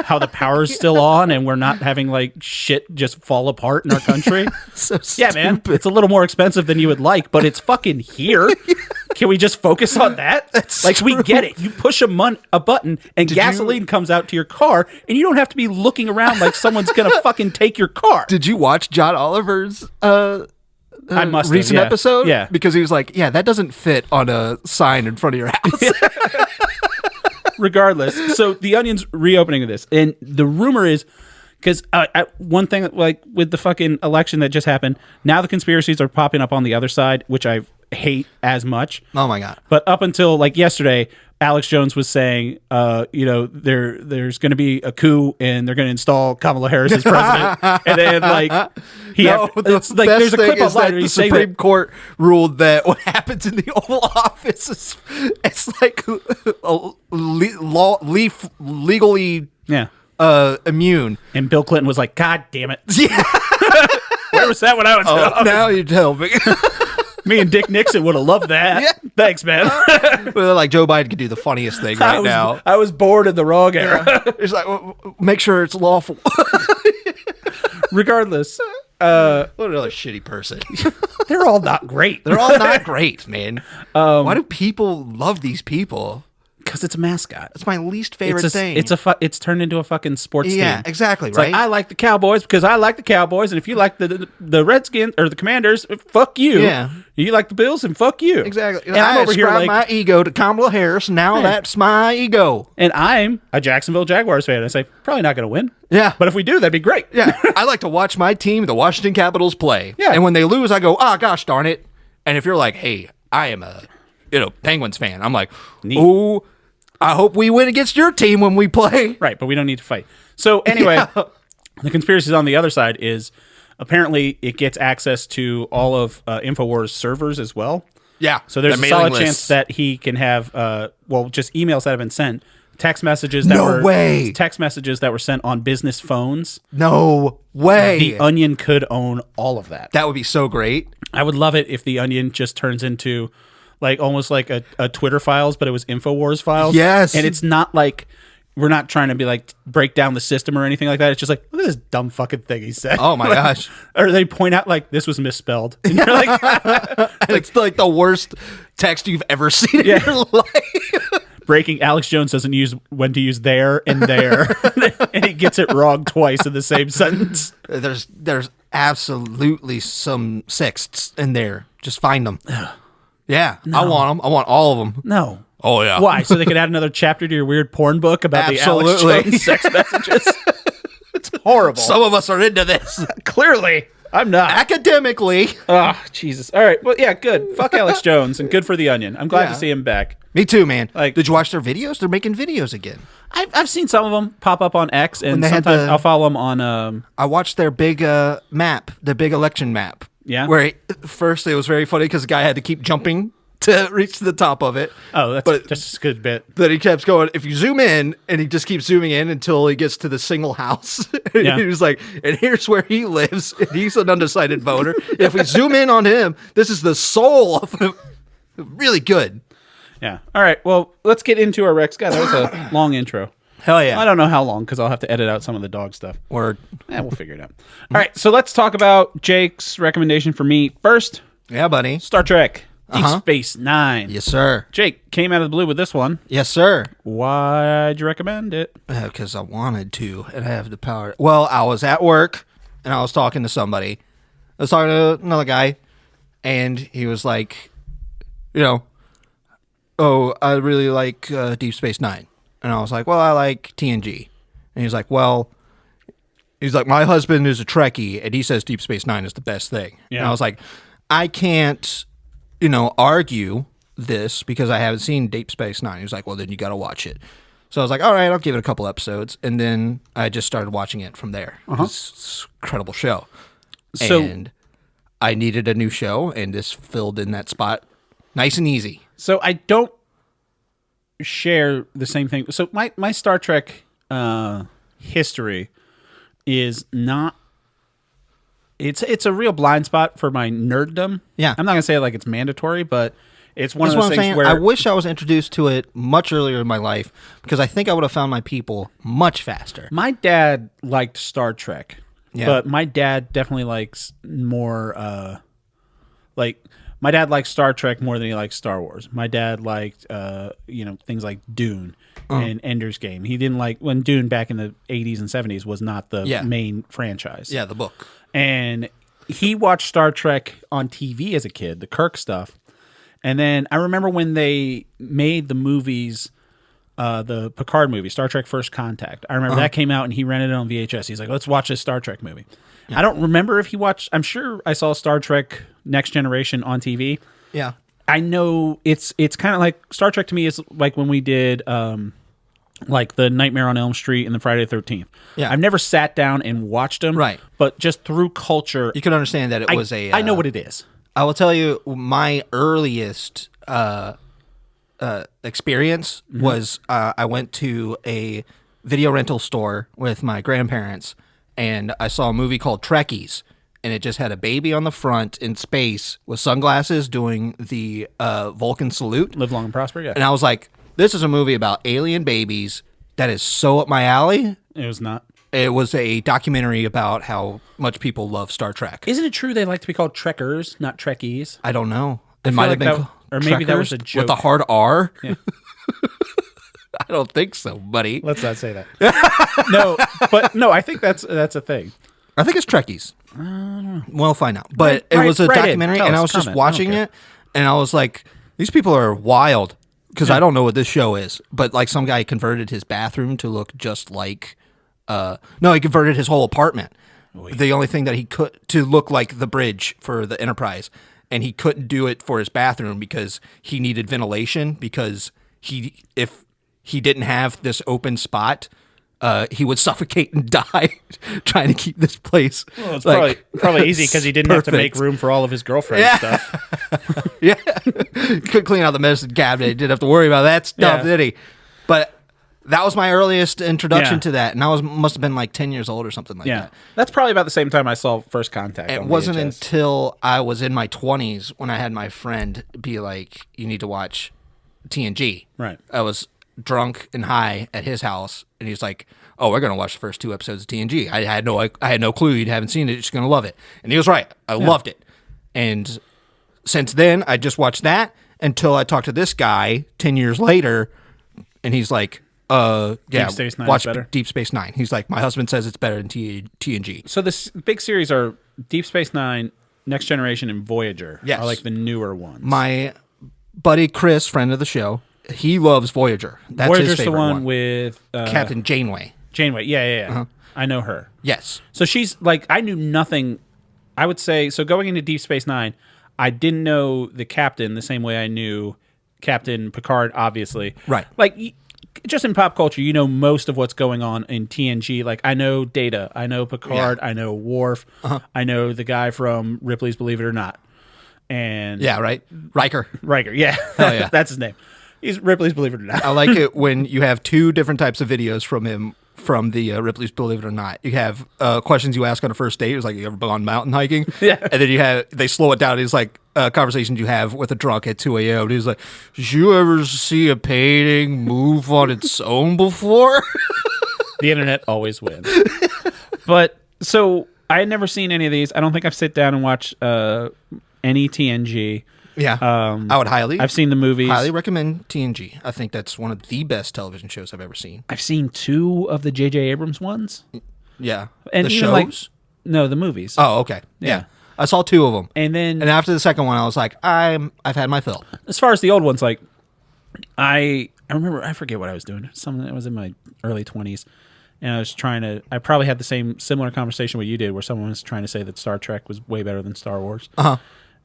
how the power's still on, and we're not having like shit just fall apart in our country. So yeah, man, it's a little more expensive than you would like, but it's fucking here. Can we just focus on that? That's like, true. We get it. You push a button, and gasoline comes out to your car, and you don't have to be looking around like someone's gonna fucking take your car. Did you watch John Oliver's I must recent have, episode? Yeah. Because he was like, yeah, that doesn't fit on a sign in front of your house. Regardless, so The Onion's reopening of this, and the rumor is, because one thing, like with the fucking election that just happened, now the conspiracies are popping up on the other side, which I hate as much. Oh my god! But up until like yesterday, Alex Jones was saying, there's going to be a coup and they're going to install Kamala Harris as president, and then like it's like there's a clip online where the he's saying Supreme Court ruled that what happens in the Oval Office is it's like legally immune. And Bill Clinton was like, God damn it! Yeah. Where was that when I was? Now you tell me. Me and Dick Nixon would have loved that. Yeah. Thanks, man. Well, like Joe Biden could do the funniest thing now. I was born in the wrong era. It's like, make sure it's lawful. Regardless. What another shitty person. They're all not great. They're all not great, man. Why do people love these people? Because it's a mascot. It's my least favorite thing. It's turned into a fucking sports team. Yeah, exactly, It's right? like, I like the Cowboys because I like the Cowboys, and if you like the Redskins or the Commanders, fuck you. Yeah. You like the Bills, and fuck you. Exactly. And I'm over here like, my ego to Kamala Harris. Now that's my ego. and I'm a Jacksonville Jaguars fan. I say, probably not going to win. Yeah. But if we do, that'd be great. Yeah. I like to watch my team, the Washington Capitals, play. Yeah. And when they lose, I go, gosh darn it. And if you're like, hey, I am a Penguins fan, I'm like, Neat. ooh, I hope we win against your team when we play. Right, but we don't need to fight. So anyway, the conspiracies on the other side is apparently it gets access to all of InfoWars servers as well. Yeah. So there's the a solid mailing chance lists. that he can have, just emails that have been sent, text messages that No way. text messages that were sent on business phones. No way. The Onion could own all of that. That would be so great. I would love it if the Onion just turns into like almost like a Twitter files, but it was InfoWars files. Yes. And it's not like we're not trying to be like break down the system or anything like that. It's just like, look at this dumb fucking thing he said. Oh my gosh. Or they point out like this was misspelled. And you're like, It's like the worst text you've ever seen in your life. breaking Alex Jones doesn't use when to use there and there. And he gets it wrong twice in the same sentence. There's absolutely some sexts in there. Just find them. Yeah, I want them. I want all of them. No. Oh, yeah. Why? So they could add another chapter to your weird porn book about the Alex Absolutely. Jones sex messages? It's horrible. Some of us are into this. Clearly, I'm not. Academically. Oh, Jesus. All right. Well, yeah, good. Fuck Alex Jones and good for the Onion. I'm glad to see him back. Me too, man. Like- Did you watch their videos? They're making videos again. I've seen some of them pop up on X, and they had sometimes the- I'll follow them on. I watched their big map, the big election map. Yeah? Where first it was very funny because the guy had to keep jumping to reach the top of it. Oh, that's But- just a good bit. That he kept going. If you zoom in, and he just keeps zooming in until he gets to the single house. Yeah. He was like, and here's where he lives. And he's an undecided voter. If we zoom in on him, this is the soul of him. Really good. Yeah. All right. Well, let's get into our Rex. God, that was a long intro. Hell yeah. I don't know how long because I'll have to edit out some of the dog stuff. Word. We'll figure it out. All right. So let's talk about Jake's recommendation for me. First, Yeah, buddy. Star Trek Deep Uh-huh. Space Nine. Yes, sir. Jake came out of the blue with this one. Yes, sir. Why'd you recommend it? Because I wanted to, and I have the power. Well, I was at work, and I was talking to somebody. I was talking to another guy, and he was like, oh, I really like Deep Space Nine. And I was like, well, I like TNG. And he's like, my husband is a Trekkie, and he says Deep Space Nine is the best thing. Yeah. And I was like, I can't, argue this because I haven't seen Deep Space Nine. He was like, well, then you got to watch it. So I was like, all right, I'll give it a couple episodes. And then I just started watching it from there. It's an incredible show. So- and I needed a new show, and this filled in that spot nice and easy. So I don't share the same thing. So my Star Trek history is not. It's a real blind spot for my nerddom. Yeah. I'm not gonna say it like it's mandatory, but it's one That's of what those I'm things saying. where I wish I was introduced to it much earlier in my life because I think I would have found my people much faster. my dad liked Star Trek, Yeah. but my dad definitely likes more. My dad likes Star Trek more than he likes Star Wars. My dad liked, things like Dune and Ender's Game. He didn't like when Dune back in the 80s and 70s was not the main franchise. Yeah, the book. And he watched Star Trek on TV as a kid, the Kirk stuff. And then I remember when they made the movies, the Picard movie, Star Trek First Contact. I remember that came out and he rented it on VHS. He's like, let's watch this Star Trek movie. I don't remember if he watched, I'm sure I saw Star Trek Next Generation on TV. Yeah. I know it's kind of like Star Trek to me is like when we did like the Nightmare on Elm Street and the Friday the 13th. Yeah. I've never sat down and watched them. Right. But just through culture, You can understand that it was I know what it is. I will tell you, my earliest experience was I went to a video rental store with my grandparents, and I saw a movie called Trekkies, and it just had a baby on the front in space with sunglasses doing the Vulcan salute. Live long and prosper, yeah. And I was like, this is a movie about alien babies that is so up my alley. It was not. It was a documentary about how much people love Star Trek. Isn't it true they like to be called Trekkers, not Trekkies? I don't know. It feel might like have been that- called or maybe that was a Trekkers joke. with a hard R. Yeah. I don't think so, buddy. Let's not say that. No, I think that's a thing. I think it's Trekkies. We'll find out. But it was a documentary, and I was just watching it, and I was like, these people are wild, because I don't know what this show is. But like some guy converted his bathroom to look just like, he converted his whole apartment. The only thing that he could to look like the bridge for the Enterprise, and he couldn't do it for his bathroom because he needed ventilation, because if he didn't have this open spot, he would suffocate and die trying to keep this place. Well, it's probably easy because he didn't have to make room for all of his girlfriend's stuff. Yeah. Could clean out the medicine cabinet. He didn't have to worry about that stuff, did he? But that was my earliest introduction to that, and I must have been like 10 years old or something like that. That's probably about the same time I saw First Contact. It wasn't until I was in my 20s when I had my friend be like, you need to watch TNG. Right. I was drunk and high at his house, and he's like, "Oh, we're gonna watch the first 2 episodes of TNG." I had no clue you haven't seen it. You're just gonna love it, and he was right. I loved it, and since then I just watched that until I talked to this guy 10 years later, and he's like, Deep Space Nine watch is better? Deep Space Nine." He's like, "My husband says it's better than TNG." So this big series are Deep Space Nine, Next Generation, and Voyager. Yes. Are like the newer ones. My buddy Chris, friend of the show, he loves Voyager. That's Voyager's his favorite the one with Captain Janeway. Janeway. Yeah. I know her. Yes. So she's like, I knew nothing. I would say, so going into Deep Space Nine, I didn't know the captain the same way I knew Captain Picard, obviously. Right. Like, just in pop culture, you know most of what's going on in TNG. Like, I know Data, I know Picard, I know Worf, I know the guy from Ripley's Believe It or Not. And Yeah, right. Riker, yeah. Oh, yeah. That's his name. He's Ripley's Believe It or Not. I like it when you have 2 different types of videos from him from the Ripley's Believe It or Not. You have questions you ask on a first date. It was like, you ever gone mountain hiking? Yeah. And then they slow it down. It's like conversations you have with a drunk at 2 a.m. And he's like, did you ever see a painting move on its own before? The internet always wins. But so I had never seen any of these. I don't think I've sit down and watched any TNG. Yeah. I would I've seen the movies. highly recommend TNG. I think that's one of the best television shows I've ever seen. I've seen 2 of the J.J. Abrams ones. Yeah. And the even shows? No, the movies. Oh, okay. Yeah. I saw 2 of them. And then And after the second one, I was like, I've had my fill. as far as the old ones, like I remember, I forget what I was doing. Something that was in my early 20s. And I probably had the similar conversation what you did, where someone was trying to say that Star Trek was way better than Star Wars.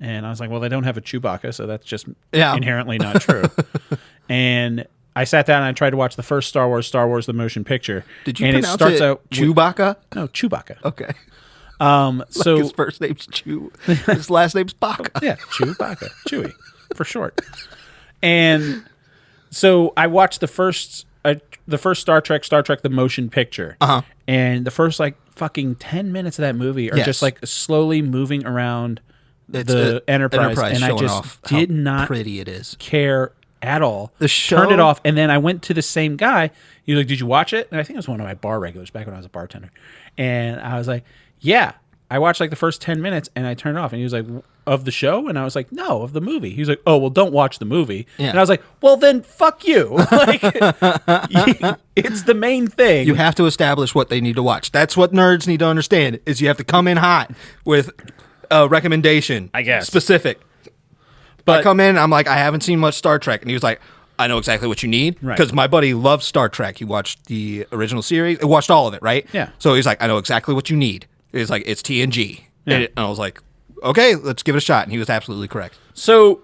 And I was like, well, they don't have a Chewbacca, so that's just inherently not true. And I sat down and I tried to watch the first Star Wars, the motion picture. Did you and pronounce it starts it out Chewbacca? No, Chewbacca. Okay. So his first name's Chew. His last name's Baka. yeah, Chewbacca, Chewie, for short. And so I watched the first Star Trek, the motion picture, and the first like fucking 10 minutes of that movie are just like slowly moving around the Enterprise, and I just did not pretty it is. care at all. The show turned it off, and then I went to the same guy. He was like, "Did you watch it?" And I think it was one of my bar regulars back when I was a bartender. And I was like, "Yeah." I watched like the first 10 minutes, and I turned it off. And he was like, "Of the show?" And I was like, "No, of the movie." He was like, "Oh, well, don't watch the movie." Yeah. And I was like, "Well, then fuck you." Like, it's the main thing. You have to establish what they need to watch. That's what nerds need to understand. Is you have to come in hot with a recommendation. I guess. Specific. But I come in, I'm like, I haven't seen much Star Trek, and he was like, I know exactly what you need. Right. Because my buddy loves Star Trek. He watched the original series. He watched all of it, right? Yeah. So he's like, I know exactly what you need. He's like, it's TNG. Yeah. And I was like, okay, let's give it a shot. And he was absolutely correct. So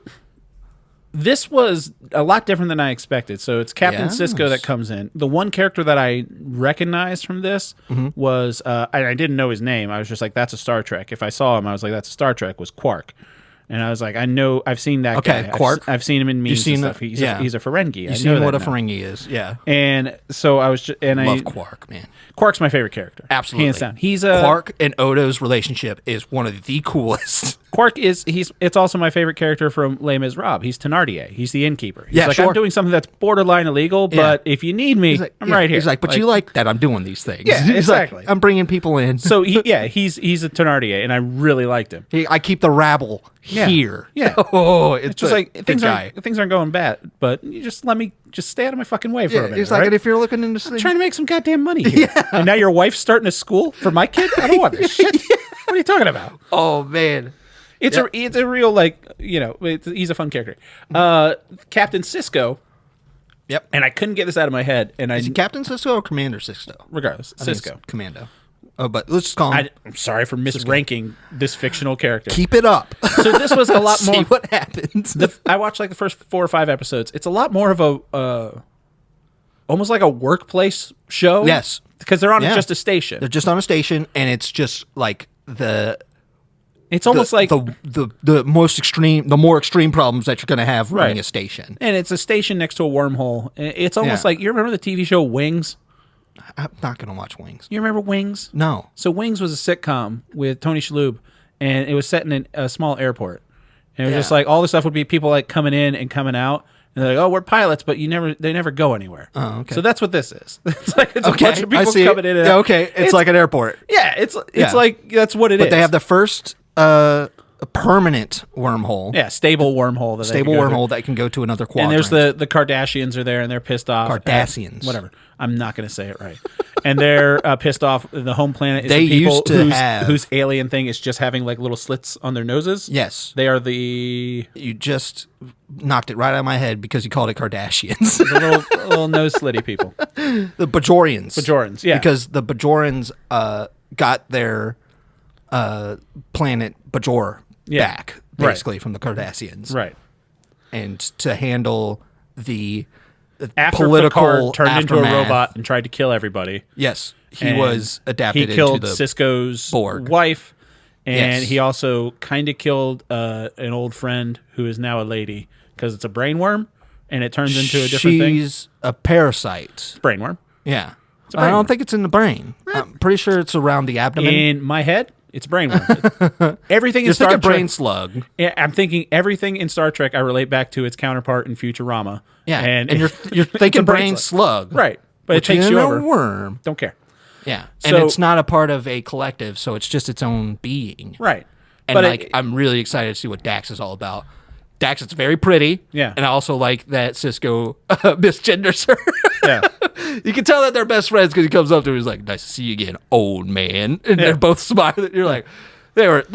this was a lot different than I expected. So it's Captain Yes. Sisko that comes in. The one character that I recognized from this was, I didn't know his name. I was just like, that's a Star Trek. If I saw him, I was like, that's a Star Trek, was Quark. And I was like, I know, I've seen that guy. Quark. I've seen him in memes and seen stuff. He's a Ferengi. You've seen what a Ferengi is. Yeah. And so I was just, and Love Quark, man. Quark's my favorite character. Absolutely. Hands down. He's a Quark and Odo's relationship is one of the coolest. Quark it's also my favorite character from Les Miserables. He's Thénardier. He's the innkeeper. He's Yeah, like, sure. I'm doing something that's borderline illegal, but if you need me, I'm right here. He's like, but you like that I'm doing these things. Yeah, He's exactly. Like, I'm bringing people in. So he's a Thénardier, and I really liked him. I keep the rabble here. Yeah. Oh, it's Just like things things aren't going bad, but you just let me just stay out of my fucking way for a minute. He's like, right? and if you're looking into I'm trying to make some goddamn money here. And now your wife's starting a school for my kid? I don't want this shit. What are you talking about? oh man, It's a real, like, he's a fun character. Captain Sisko. Yep. And I couldn't get this out of my head. And Is he Captain Sisko or Commander Sisko? regardless, I think it's Sisko. Commando. Oh, but let's just call him. I'm sorry for misranking this fictional character. Keep it up. So this was a lot See more. what happens. I watched like the first 4 or 5 episodes. It's a lot more of a almost like a workplace show. Yes. Because they're on Yeah. just a station. They're just on a station, and it's just like It's almost like the more extreme problems that you're going to have running Right. a station. and it's a station next to a wormhole. It's almost Yeah. like, you remember the TV show Wings? I'm not going to watch Wings. You remember Wings? No. So Wings was a sitcom with Tony Shalhoub, and it was set in a small airport. And it was just like all the stuff would be people like coming in and coming out, and they're like, "Oh, we're pilots," but they never go anywhere. Oh, okay. So that's what this is. It's like it's Okay, a bunch of I people see it. coming in. And Yeah, out. okay. It's like an airport. Yeah, it's Yeah. like that's what it is. But they have the first permanent wormhole. stable wormhole. That they Stable can go wormhole through. that can go to another And quadrant. there's the Kardashians are there, and they're pissed off. Kardashians. Whatever. I'm not going to say it right. And they're pissed off. The home planet is They the people used to have- whose alien thing is just having like little slits on their noses. Yes. They are the You just knocked it right out of my head because you called it Kardashians. little nose slitty people. The Bajorians. Bajorans, yeah. Because the Bajorans got their planet Bajor back, Right. basically, from the Cardassians. Right. And to handle the After political Picard turned into a aftermath. robot and tried to kill everybody. Yes. He And was adapted He killed into the Cisco's Borg. wife, and Yes. he also kind of killed an old friend who is now a lady because it's a brain worm, and it turns into a different thing. She's a parasite. Brain worm. Yeah. a brain I don't worm. think it's in the brain. I'm pretty sure it's around the abdomen. In my head, it's a brain worm. Everything in You're Star thinking Trek. brain slug. Yeah, I'm thinking everything in Star Trek I relate back to its counterpart in Futurama. Yeah. and you're it's a thinking brain slug. right? But it Which takes is you a over. worm. Don't care. Yeah. So- And it's not a part of a collective, so it's just its own being. Right. And But I'm really excited to see what Dax is all about. Dax is very pretty. Yeah. And I also like that Cisco misgenders her. Yeah. You can tell that they're best friends because he comes up to her. He's like, "Nice to see you again, old man." And they're both smiling. You're like, they have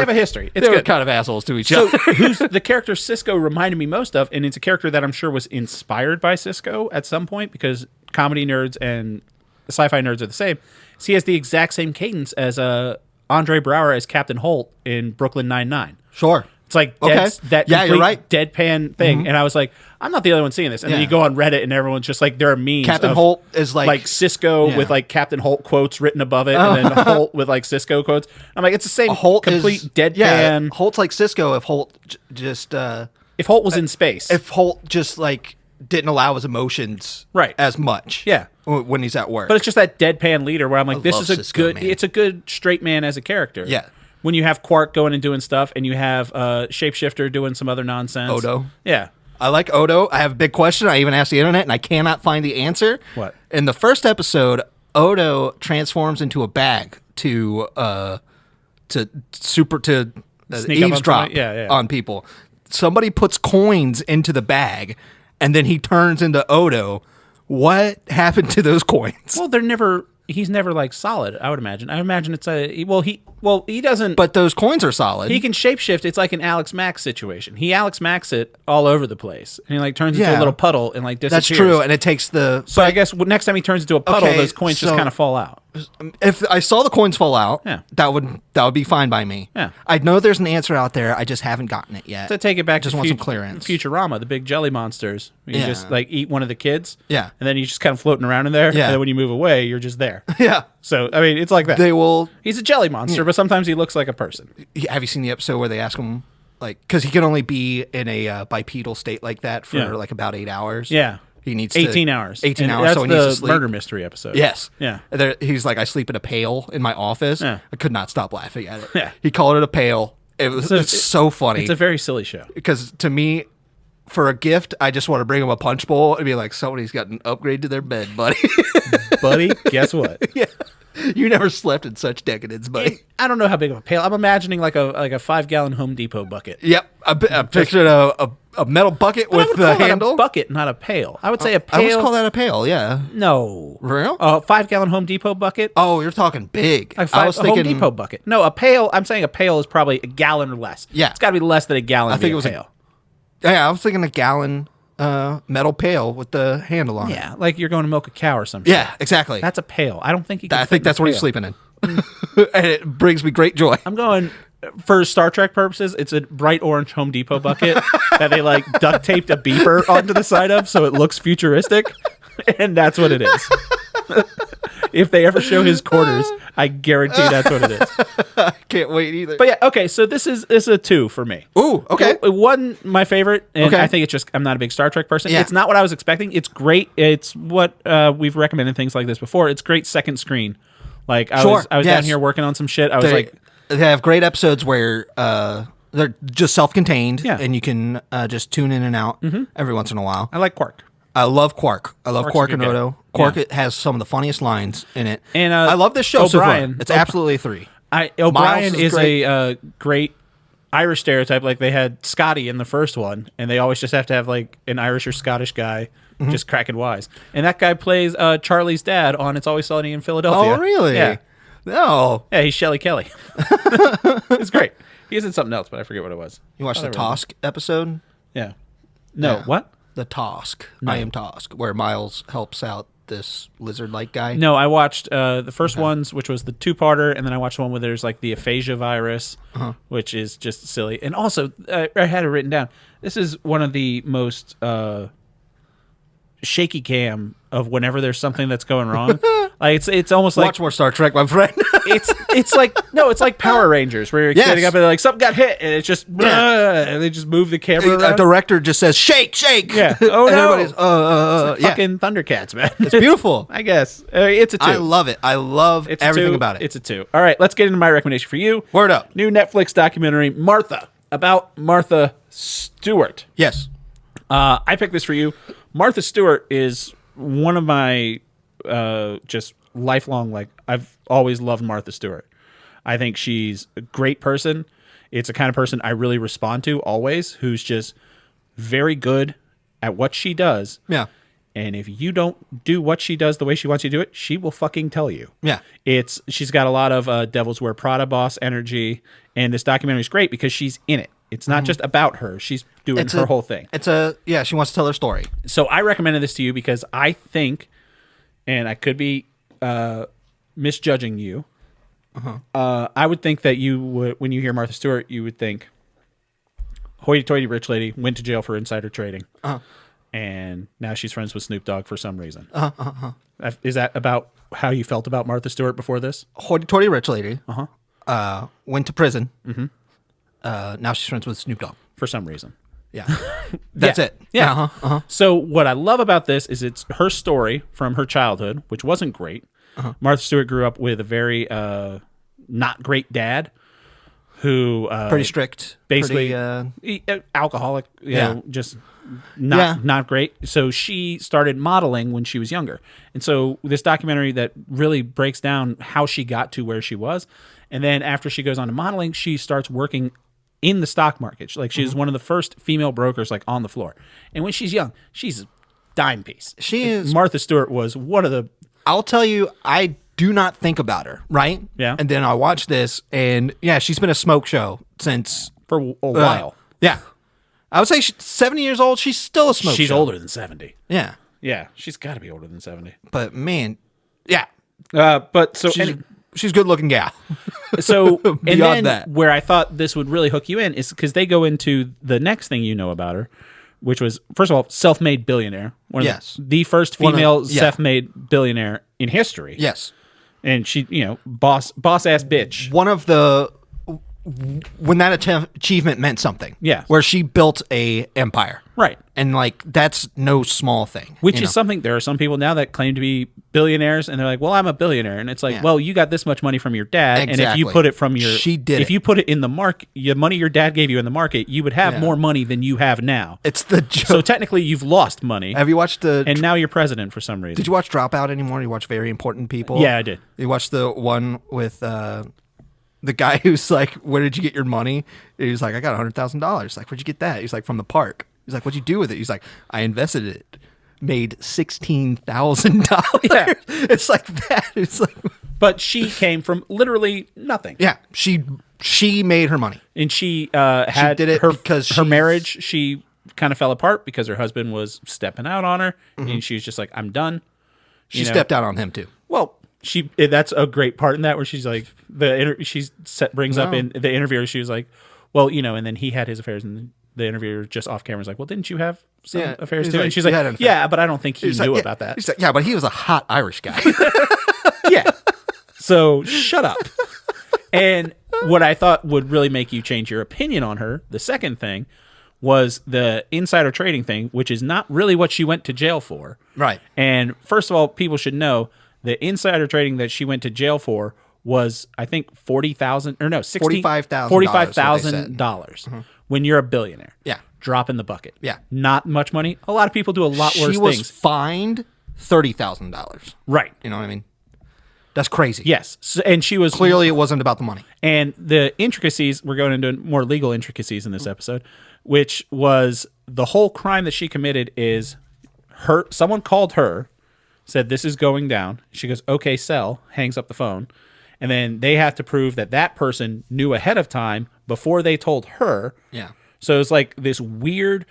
a history. It's They were good. kind of assholes to each So other. who's the character Cisco reminded me most of, and it's a character that I'm sure was inspired by Cisco at some point because comedy nerds and sci-fi nerds are the same. So he has the exact same cadence as Andre Braugher as Captain Holt in Brooklyn Nine-Nine. Sure. It's like Okay. that Yeah, you're complete right. deadpan thing. And I was like, I'm not the only one seeing this. And then Yeah. you go on Reddit and everyone's just like, there are memes. Captain of, Holt is like Cisco Yeah. with like Captain Holt quotes written above it, and then Holt with like Cisco quotes. I'm like, it's the same Holt complete is, deadpan. Yeah, Holt's like Cisco if Holt just If Holt was in space. if Holt just like didn't allow his emotions Right. as much. Yeah. When he's at work. But it's just that deadpan leader where I'm like, this love is a Cisco, good. man. It's a good straight man as a character. Yeah. When you have Quark going and doing stuff, and you have Shapeshifter doing some other nonsense. Odo. Yeah. I like Odo. I have a big question. I even asked the internet, and I cannot find the answer. What? In the first episode, Odo transforms into a bag to Sneak up on eavesdrop somebody? Yeah. on people. Somebody puts coins into the bag, and then he turns into Odo. What happened to those coins? Well, they're never. He's never like solid. I would imagine. I imagine it's a. He doesn't. But those coins are solid. he can shapeshift. It's like an Alex Max situation. He Alex Max it all over the place, and he like turns into a Yeah. little puddle and like disappears. That's true, and it takes the. So I guess next time he turns into a puddle, Okay, those coins just so- kind of fall out. If I saw the coins fall out, Yeah. that would be fine by me. Yeah. I know there's an answer out there. I just haven't gotten it yet. To take it back Just to want some clearance. Futurama, the big jelly monsters. You Yeah. just like eat one of the kids. Yeah. And then you just kind of floating around in there. Yeah. And then when you move away, you're just there. Yeah. So I mean, it's like that. They will. He's a jelly monster, but sometimes he looks like a person. Have you seen the episode where they ask him, like, because he can only be in a bipedal state like that for Yeah. like about 8 hours? Yeah. He needs 18 to, hours. 18 And hours. That's So he needs to the sleep. murder mystery episode. Yes. Yeah. He's like, I sleep in a pail in my office. Yeah. I could not stop laughing at it. Yeah. He called it a pail. It's so funny. It's a very silly show. Because to me, for a gift, I just want to bring them a punch bowl and be like, somebody's got an upgrade to their bed, buddy. Buddy, guess what? Yeah. You never slept in such decadence, buddy. I don't know how big of a pail. I'm imagining like a 5-gallon Home Depot bucket. Yep. I pictured a metal bucket But I with would the call that handle. a bucket, not a pail. I would say a pail. I always call that a pail, yeah. No. Real? A 5-gallon Home Depot bucket. Oh, you're talking big. I was thinking Home Depot bucket. No, a pail. I'm saying a pail is probably a gallon or less. Yeah. It's got to be less than a gallon. I think it was pail. Yeah, I was thinking a gallon metal pail with the handle on it. Yeah, like you're going to milk a cow or something. Yeah, exactly. That's a pail. I don't think you can. I think that's what he's sleeping in. And it brings me great joy. I'm going for Star Trek purposes. It's a bright orange Home Depot bucket that they like duct taped a beeper onto the side of, so it looks futuristic, and that's what it is. If they ever show his quarters, I guarantee that's what it is. I can't wait either. But yeah, okay. So this is a 2 for me. Ooh, okay. It wasn't my favorite, and Okay. I think it's just I'm not a big Star Trek person. Yeah. It's not what I was expecting. It's great. It's what we've recommended things like this before. It's great second screen. Like I was down yes. here working on some shit. I was They have great episodes where they're just self-contained, Yeah. and you can just tune in and out every once in a while. I like Quark. I love Quark. I love Quark's Quark a and good guy. Odo. Quark Yeah. has some of the funniest lines in it. And I love this show O'Brien. so far. It's absolutely a 3. O'Brien Miles is great. a great Irish stereotype. Like they had Scotty in the first one, and they always just have to have like an Irish or Scottish guy just cracking wise. And that guy plays Charlie's dad on It's Always Sunny in Philadelphia. Oh, really? Yeah. No. Yeah, he's Shelley Kelly. It's great. He is in something else, but I forget what it was. You watched the Thought I remembered. Tosk episode? Yeah. No, Yeah. what? The Tosk. I Am Tosk, where Miles helps out this lizard-like guy. No, I watched the first ones, which was the 2-parter, and then I watched one where there's like the aphasia virus, which is just silly. And also, I had it written down. This is one of the most shaky cam of whenever there's something that's going wrong. Like it's almost like Watch more Star Trek, my friend. it's like Power Rangers where you're Yes. getting up and like something got hit and it's just and they just move the camera A around. director just says, shake, shake. Yeah. Oh, And no. everybody's, yeah. Fucking Thundercats, man. It's beautiful. I guess it's a 2. I love it. I love It's a everything 2. about it. It's a 2. All right, let's get into my recommendation for you. Word up. New Netflix documentary, Martha, about Martha Stewart. Yes. I picked this for you. Martha Stewart is one of my just lifelong, like, I've always loved Martha Stewart. I think she's a great person. It's the kind of person I really respond to always, who's just very good at what she does. Yeah. And if you don't do what she does the way she wants you to do it, she will fucking tell you. Yeah. She's got a lot of Devils Wear Prada boss energy, and this documentary is great because she's in it. It's not just about her; she's doing her whole thing. She wants to tell her story. So I recommended this to you because I think, and I could be misjudging you. I would think that you would, when you hear Martha Stewart, you would think hoity-toity rich lady went to jail for insider trading, and now she's friends with Snoop Dogg for some reason. Is that about how you felt about Martha Stewart before this? Hoity-toity rich lady. Went to prison. Now she's friends with Snoop Dogg. For some reason. Yeah. That's it. Yeah. So what I love about this is it's her story from her childhood, which wasn't great. Martha Stewart grew up with a very not great dad who Pretty strict. basically Pretty, alcoholic, Yeah. just not great. So she started modeling when she was younger. And so this documentary that really breaks down how she got to where she was. And then after she goes on to modeling, she starts working in the stock market. Like she's one of the first female brokers like on the floor. And when she's young, she's a dime piece. She is. Martha Stewart was one of the I'll tell you, I do not think about her, right? Yeah. And then I watch this, and yeah, she's been a smoke show since for a while. Yeah. I would say she's 70 years old. She's still a smoke show. She's older than 70. Yeah. Yeah, she's got to be older than 70. But man, yeah. But so She's a good looking gal. So and Beyond then that. where I thought this would really hook you in is because they go into the next thing you know about her, which was first of all self-made billionaire. Yes. The first One of- female yeah. self-made billionaire in history. Yes. And she, boss ass bitch. One of the when that achievement meant something. Yeah. Where she built a empire. Right. And like that's no small thing. Which is something, there are some people now that claim to be billionaires and they're like, well, I'm a billionaire. And it's like, well, you got this much money from your dad. Exactly. And if you put it from if you put it in the market, your money your dad gave you in the market, you would have more money than you have now. It's the joke. So technically you've lost money. Have you watched and now you're president for some reason. Did you watch Dropout anymore? You watch Very Important People? Yeah, I did. You watched the one with the guy who's like, where did you get your money? And he's like, I got $100,000. Like, where'd you get that? He's like, from the park. He's like, what'd you do with it? He's like, I invested it. Made $16,000. Yeah. It's like that. It's like, but she came from literally nothing. yeah, she made her money. And she had did it because her marriage, she kind of fell apart because her husband was stepping out on her. Mm-hmm. And she was just like, I'm done. She stepped out on him too. Well, that's a great part in that where she's like, brings up in the interviewer, she was like, well, and then he had his affairs, and the interviewer just off camera was like, well, didn't you have some affairs too? Like, and she's like, yeah, but I don't think he knew about that. He's like, yeah, but he was a hot Irish guy. Yeah. So shut up. And what I thought would really make you change your opinion on her, the second thing, was the insider trading thing, which is not really what she went to jail for. Right. And first of all, people should know the insider trading that she went to jail for was, I think, $45,000 when you're a billionaire. Yeah. Drop in the bucket. Yeah. Not much money. A lot of people do a lot worse She was things. fined $30,000. Right. You know what I mean? That's crazy. Yes. So, and she was... Clearly, it wasn't about the money. And the intricacies, we're going into more legal intricacies in this episode, which was the whole crime that she committed is someone called her, said, this is going down. She goes, okay, sell, hangs up the phone. And then they have to prove that that person knew ahead of time before they told her. Yeah. So it's like this weird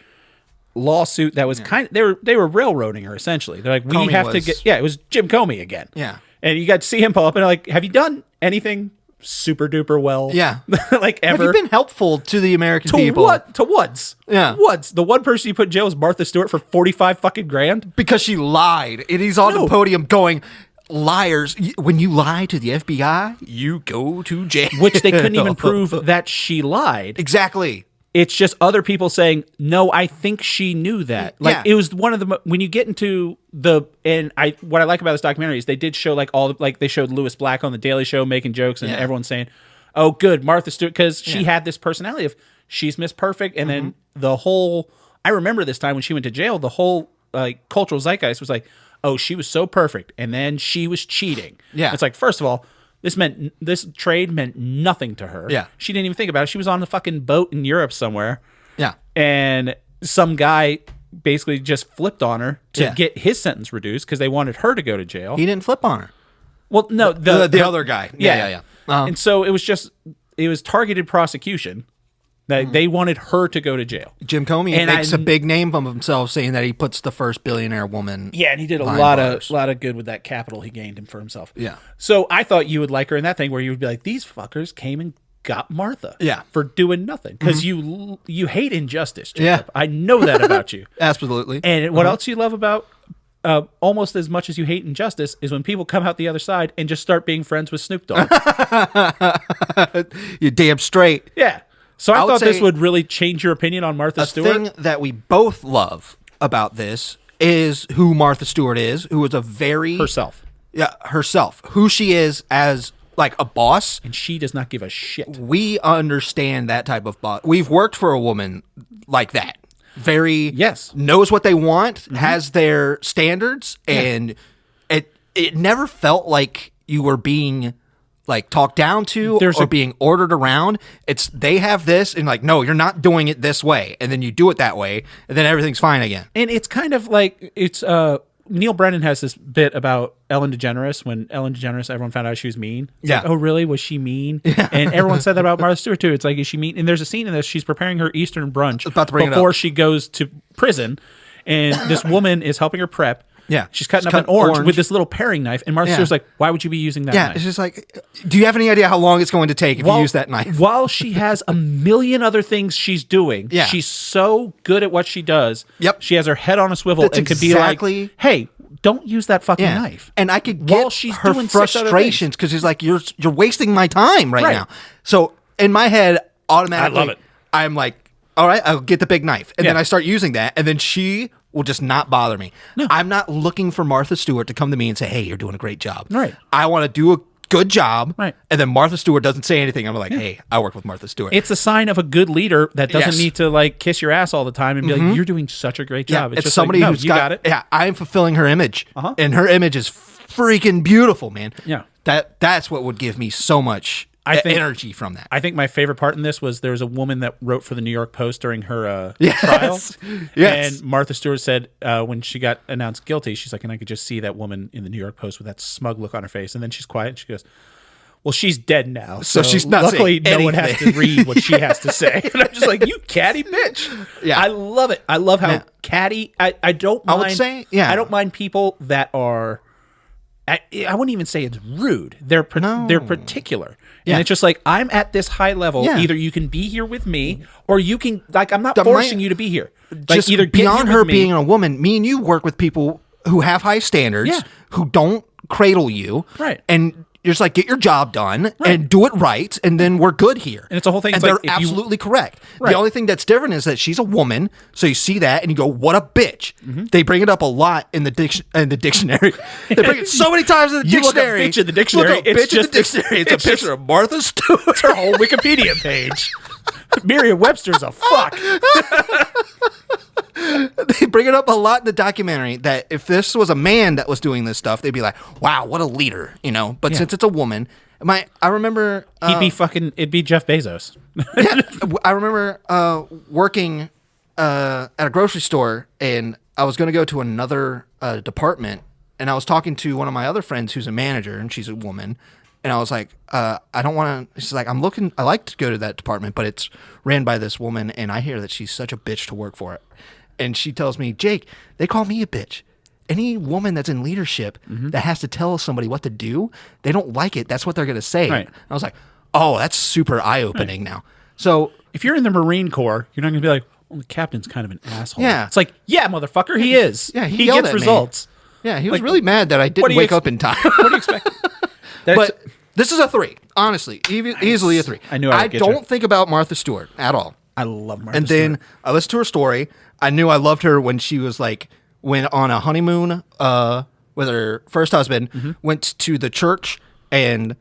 lawsuit that was kind of, they were railroading her essentially. They're like, it was Jim Comey again. Yeah. And you got to see him pull up and like, have you done anything super duper well? Yeah. Like ever? Have you been helpful to the American people? To Woods. Yeah. Woods. The one person you put in jail was Martha Stewart for 45 fucking grand. Because she lied. And he's on the podium going, liars, when you lie to the FBI, you go to jail. Which they couldn't even prove that she lied. Exactly. It's just other people saying, no, I think she knew that. Like it was one of the, when you get into what I like about this documentary is they did show they showed Louis Black on the Daily Show making jokes and everyone's saying, oh, good, Martha Stewart, because she had this personality of she's Miss Perfect. And then the whole, I remember this time when she went to jail, the whole cultural zeitgeist was like, oh, she was so perfect. And then she was cheating. Yeah. It's like, first of all, this trade meant nothing to her. Yeah. She didn't even think about it. She was on the fucking boat in Europe somewhere. Yeah. And some guy basically just flipped on her to get his sentence reduced because they wanted her to go to jail. He didn't flip on her. Well, no, the other guy. Yeah. And so it was targeted prosecution. That they wanted her to go to jail. Jim Comey makes a big name of himself saying that he puts the first billionaire woman. Yeah, and he did a lot of good with that capital he gained for himself. Yeah. So I thought you would like her in that thing where you would be like, these fuckers came and got Martha. Yeah. For doing nothing. Because you hate injustice, Jacob. Yeah. I know that about you. Absolutely. And what else you love about almost as much as you hate injustice is when people come out the other side and just start being friends with Snoop Dogg. You're damn straight. Yeah. So I thought this would really change your opinion on Martha Stewart. The thing that we both love about this is who Martha Stewart is, who is a very... Herself. Yeah, herself. Who she is as, like, a boss. And she does not give a shit. We understand that type of boss. We've worked for a woman like that. Very... Yes. Knows what they want, has their standards, and it never felt like you were being... like talked down to or being ordered around. It's they have this and like, no, you're not doing it this way. And then you do it that way and then everything's fine again. And it's kind of like Neil Brennan has this bit about Ellen DeGeneres. When Ellen DeGeneres, everyone found out she was mean. It's like, oh, really? Was she mean? Yeah. And everyone said that about Martha Stewart too. It's like, is she mean? And there's a scene in this, she's preparing her Eastern brunch before she goes to prison. And this woman is helping her prep. Yeah. She's cutting up an orange with this little paring knife. And Martha Stewart's like, why would you be using that knife? It's just like, do you have any idea how long it's going to take if you use that knife? While she has a million other things she's doing, she's so good at what she does. Yep. She has her head on a swivel and could be like, hey, don't use that fucking knife. And I could get she's her doing frustrations because she's like, you're wasting my time right now. So in my head, automatically, I love it. I'm like, all right, I'll get the big knife. And then Yeah. I start using that. And then she will just not bother me. No. I'm not looking for Martha Stewart to come to me and say, hey, you're doing a great job. Right. I want to do a good job. Right. And then Martha Stewart doesn't say anything. I'm like, hey, I work with Martha Stewart. It's a sign of a good leader that doesn't Yes. need to like kiss your ass all the time and be like, you're doing such a great job. it's just somebody like, no, who's you got it. Yeah, I'm fulfilling her image. Uh-huh. And her image is freaking beautiful, man. Yeah. That's what would give me so much energy from that. I think my favorite part in this was there was a woman that wrote for the New York Post during her Yes. trial. Yes. And Martha Stewart said when she got announced guilty, she's like, and I could just see that woman in the New York Post with that smug look on her face. And then she's quiet and she goes, well, she's dead now. So she's not luckily saying no one has to read what she has to say. And I'm just like, you catty bitch. Yeah. I love it. I love how Yeah. catty. I don't mind. I would say, yeah. I don't mind people that are. I wouldn't even say it's rude. They're particular. Yeah. And it's just like, I'm at this high level. Yeah. Either you can be here with me or you can, like, I'm not The- forcing my- you to be here. Like, Just either get beyond here her with me- being a woman, me and you work with people who have high standards, Yeah. who don't cradle you. Right. And you're just like, get your job done and do it right, and then we're good here. And it's a whole thing. And It's they're like, if you- absolutely correct. Right. The only thing that's different is that she's a woman, so you see that and you go, what a bitch. Mm-hmm. They bring it up a lot in the dictionary. They bring it so many times in the You look up dictionary. bitch in the dictionary, Look up it's bitch in the just- dictionary. It's a it's just- picture of Martha Stewart. her whole Wikipedia page. Merriam-Webster's a fuck. They bring it up a lot in the documentary that if this was a man that was doing this stuff, they'd be like, wow, what a leader, you know? But Yeah. since it's a woman, I remember He'd be fucking, it'd be Jeff Bezos. I remember working at a grocery store, and I was going to go to another department, and I was talking to one of my other friends who's a manager, and she's a woman, and I was like, I don't want to. She's like, I like to go to that department, but it's ran by this woman, and I hear that she's such a bitch to work for it. And she tells me, Jake, they call me a bitch. Any woman that's in leadership that has to tell somebody what to do, they don't like it. That's what they're going to say. Right. And I was like, oh, that's super eye-opening now. So If you're in the Marine Corps, you're not going to be like, well, the captain's kind of an asshole. Yeah. It's like, yeah, motherfucker, he is. Yeah, he he yelled gets at me. results. yeah, he was Like, really mad that I what didn't do you wake up in time. What do you expect? But this is a 3, honestly, easily a 3. I knew I would get don't you. think about Martha Stewart at all. I love Martha And Stewart. then I listened to her story. I knew I loved her when she was like, went on a honeymoon with her first husband, Mm-hmm. went to the church, and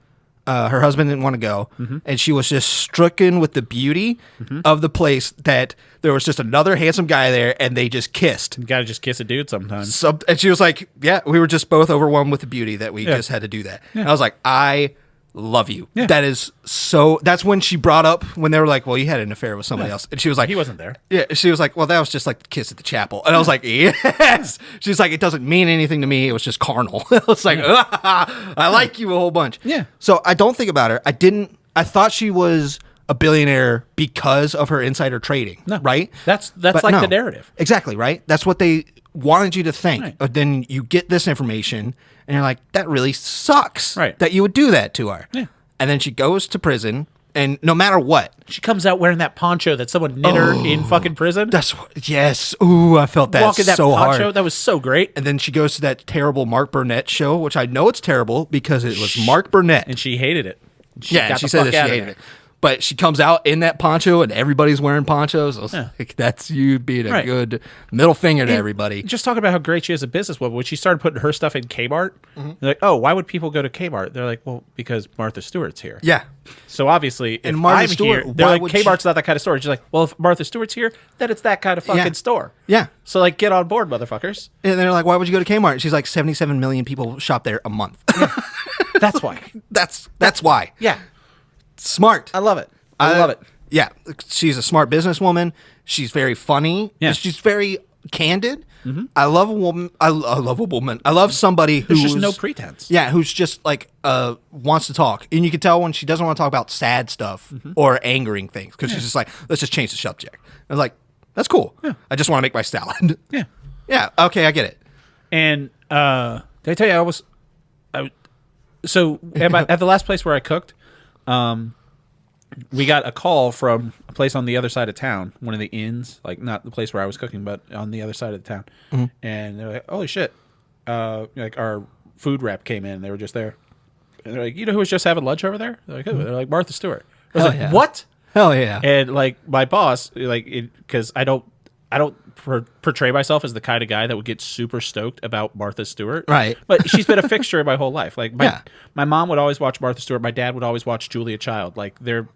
her husband didn't want to go. Mm-hmm. And she was just stricken with the beauty of the place, that there was just another handsome guy there, and they just kissed. You gotta just kiss a dude sometimes. And she was like, yeah, we were just both overwhelmed with the beauty that we just had to do that. And I was like, I love you. Yeah. That is so, that's when she brought up, when they were like, well, you had an affair with somebody else. And she was like, He wasn't there. Yeah. She was like, well, that was just like the kiss at the chapel. And I was like, yes. She's like, it doesn't mean anything to me. It was just carnal. I was like, I like you a whole bunch. Yeah. So I don't think about her. I thought she was a billionaire because of her insider trading. No. Right? That's But like no. the narrative. Exactly, right? That's what they wanted you to think. Right. But then you get this information and you're like, that really sucks Right. that you would do that to her. Yeah. And then she goes to prison, and no matter what, She comes out wearing that poncho that someone knit her in fucking prison. that's what, yes. Ooh, I felt that Walking that so poncho, hard. that was so great. And then she goes to that terrible Mark Burnett show, which I know it's terrible because it was Mark Burnett. And she hated it. And she said that she hated it. But she comes out in that poncho, and everybody's wearing ponchos. I was like, that's you being a Right. good middle finger to everybody. Just talking about how great she is a businesswoman. When she started putting her stuff in Kmart, they're like, oh, why would people go to Kmart? They're like, well, because Martha Stewart's here. Yeah. So obviously, if Martha I'm Stewart, here, they're why like, would she- Kmart's not that kind of store. She's like, well, if Martha Stewart's here, then it's that kind of fucking Yeah. store. Yeah. So like, get on board, motherfuckers. And they're like, why would you go to Kmart? She's like, 77 million people shop there a month. That's why. That's why. Yeah. Smart. I love it. I love it. Yeah. She's a smart businesswoman. She's very funny. Yeah. She's very candid. I love a woman. I love a woman. I love somebody who's There's just no pretense. Yeah, who's just like wants to talk, and you can tell when she doesn't want to talk about sad stuff or angering things, because she's just like, let's just change the subject. I was like, that's cool. I just want to make my salad. Yeah. Yeah. Okay, I get it. And did I tell you so at the last place where I cooked, we got a call from a place on the other side of town, one of the inns, like not the place where I was cooking, but on the other side of the town. And they're like, holy shit. Like our food rep came in, they were just there. And they're like, you know who was just having lunch over there? They're like, who? They're like, Martha Stewart. I was like, yeah. what? Hell yeah. And like my boss, like, because I don't portray myself as the kind of guy that would get super stoked about Martha Stewart. Right. But she's been a fixture my whole life. Like Yeah. my mom would always watch Martha Stewart. My dad would always watch Julia Child. Like they're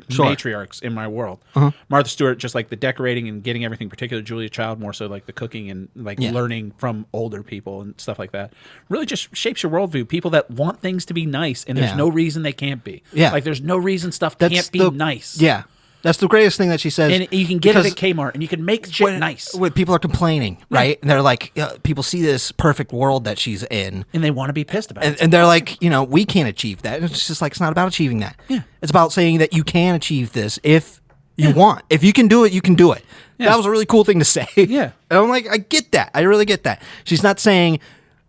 sure. matriarchs in my world. Martha Stewart, just like the decorating and getting everything, particularly Julia Child, more so like the cooking and like learning from older people and stuff like that. Really just shapes your worldview. People that want things to be nice and there's no reason they can't be. Yeah. Like there's no reason stuff can't be nice. Yeah. That's the greatest thing that she says. And you can get it at Kmart, and you can make shit nice. When people are complaining, right? And they're like, people see this perfect world that she's in. And they want to be pissed about it. And they're like, we can't achieve that. And it's just like, it's not about achieving that. Yeah. It's about saying that you can achieve this if you want. If you can do it, you can do it. Yeah. That was a really cool thing to say. Yeah. And I'm like, I get that. I really get that. She's not saying,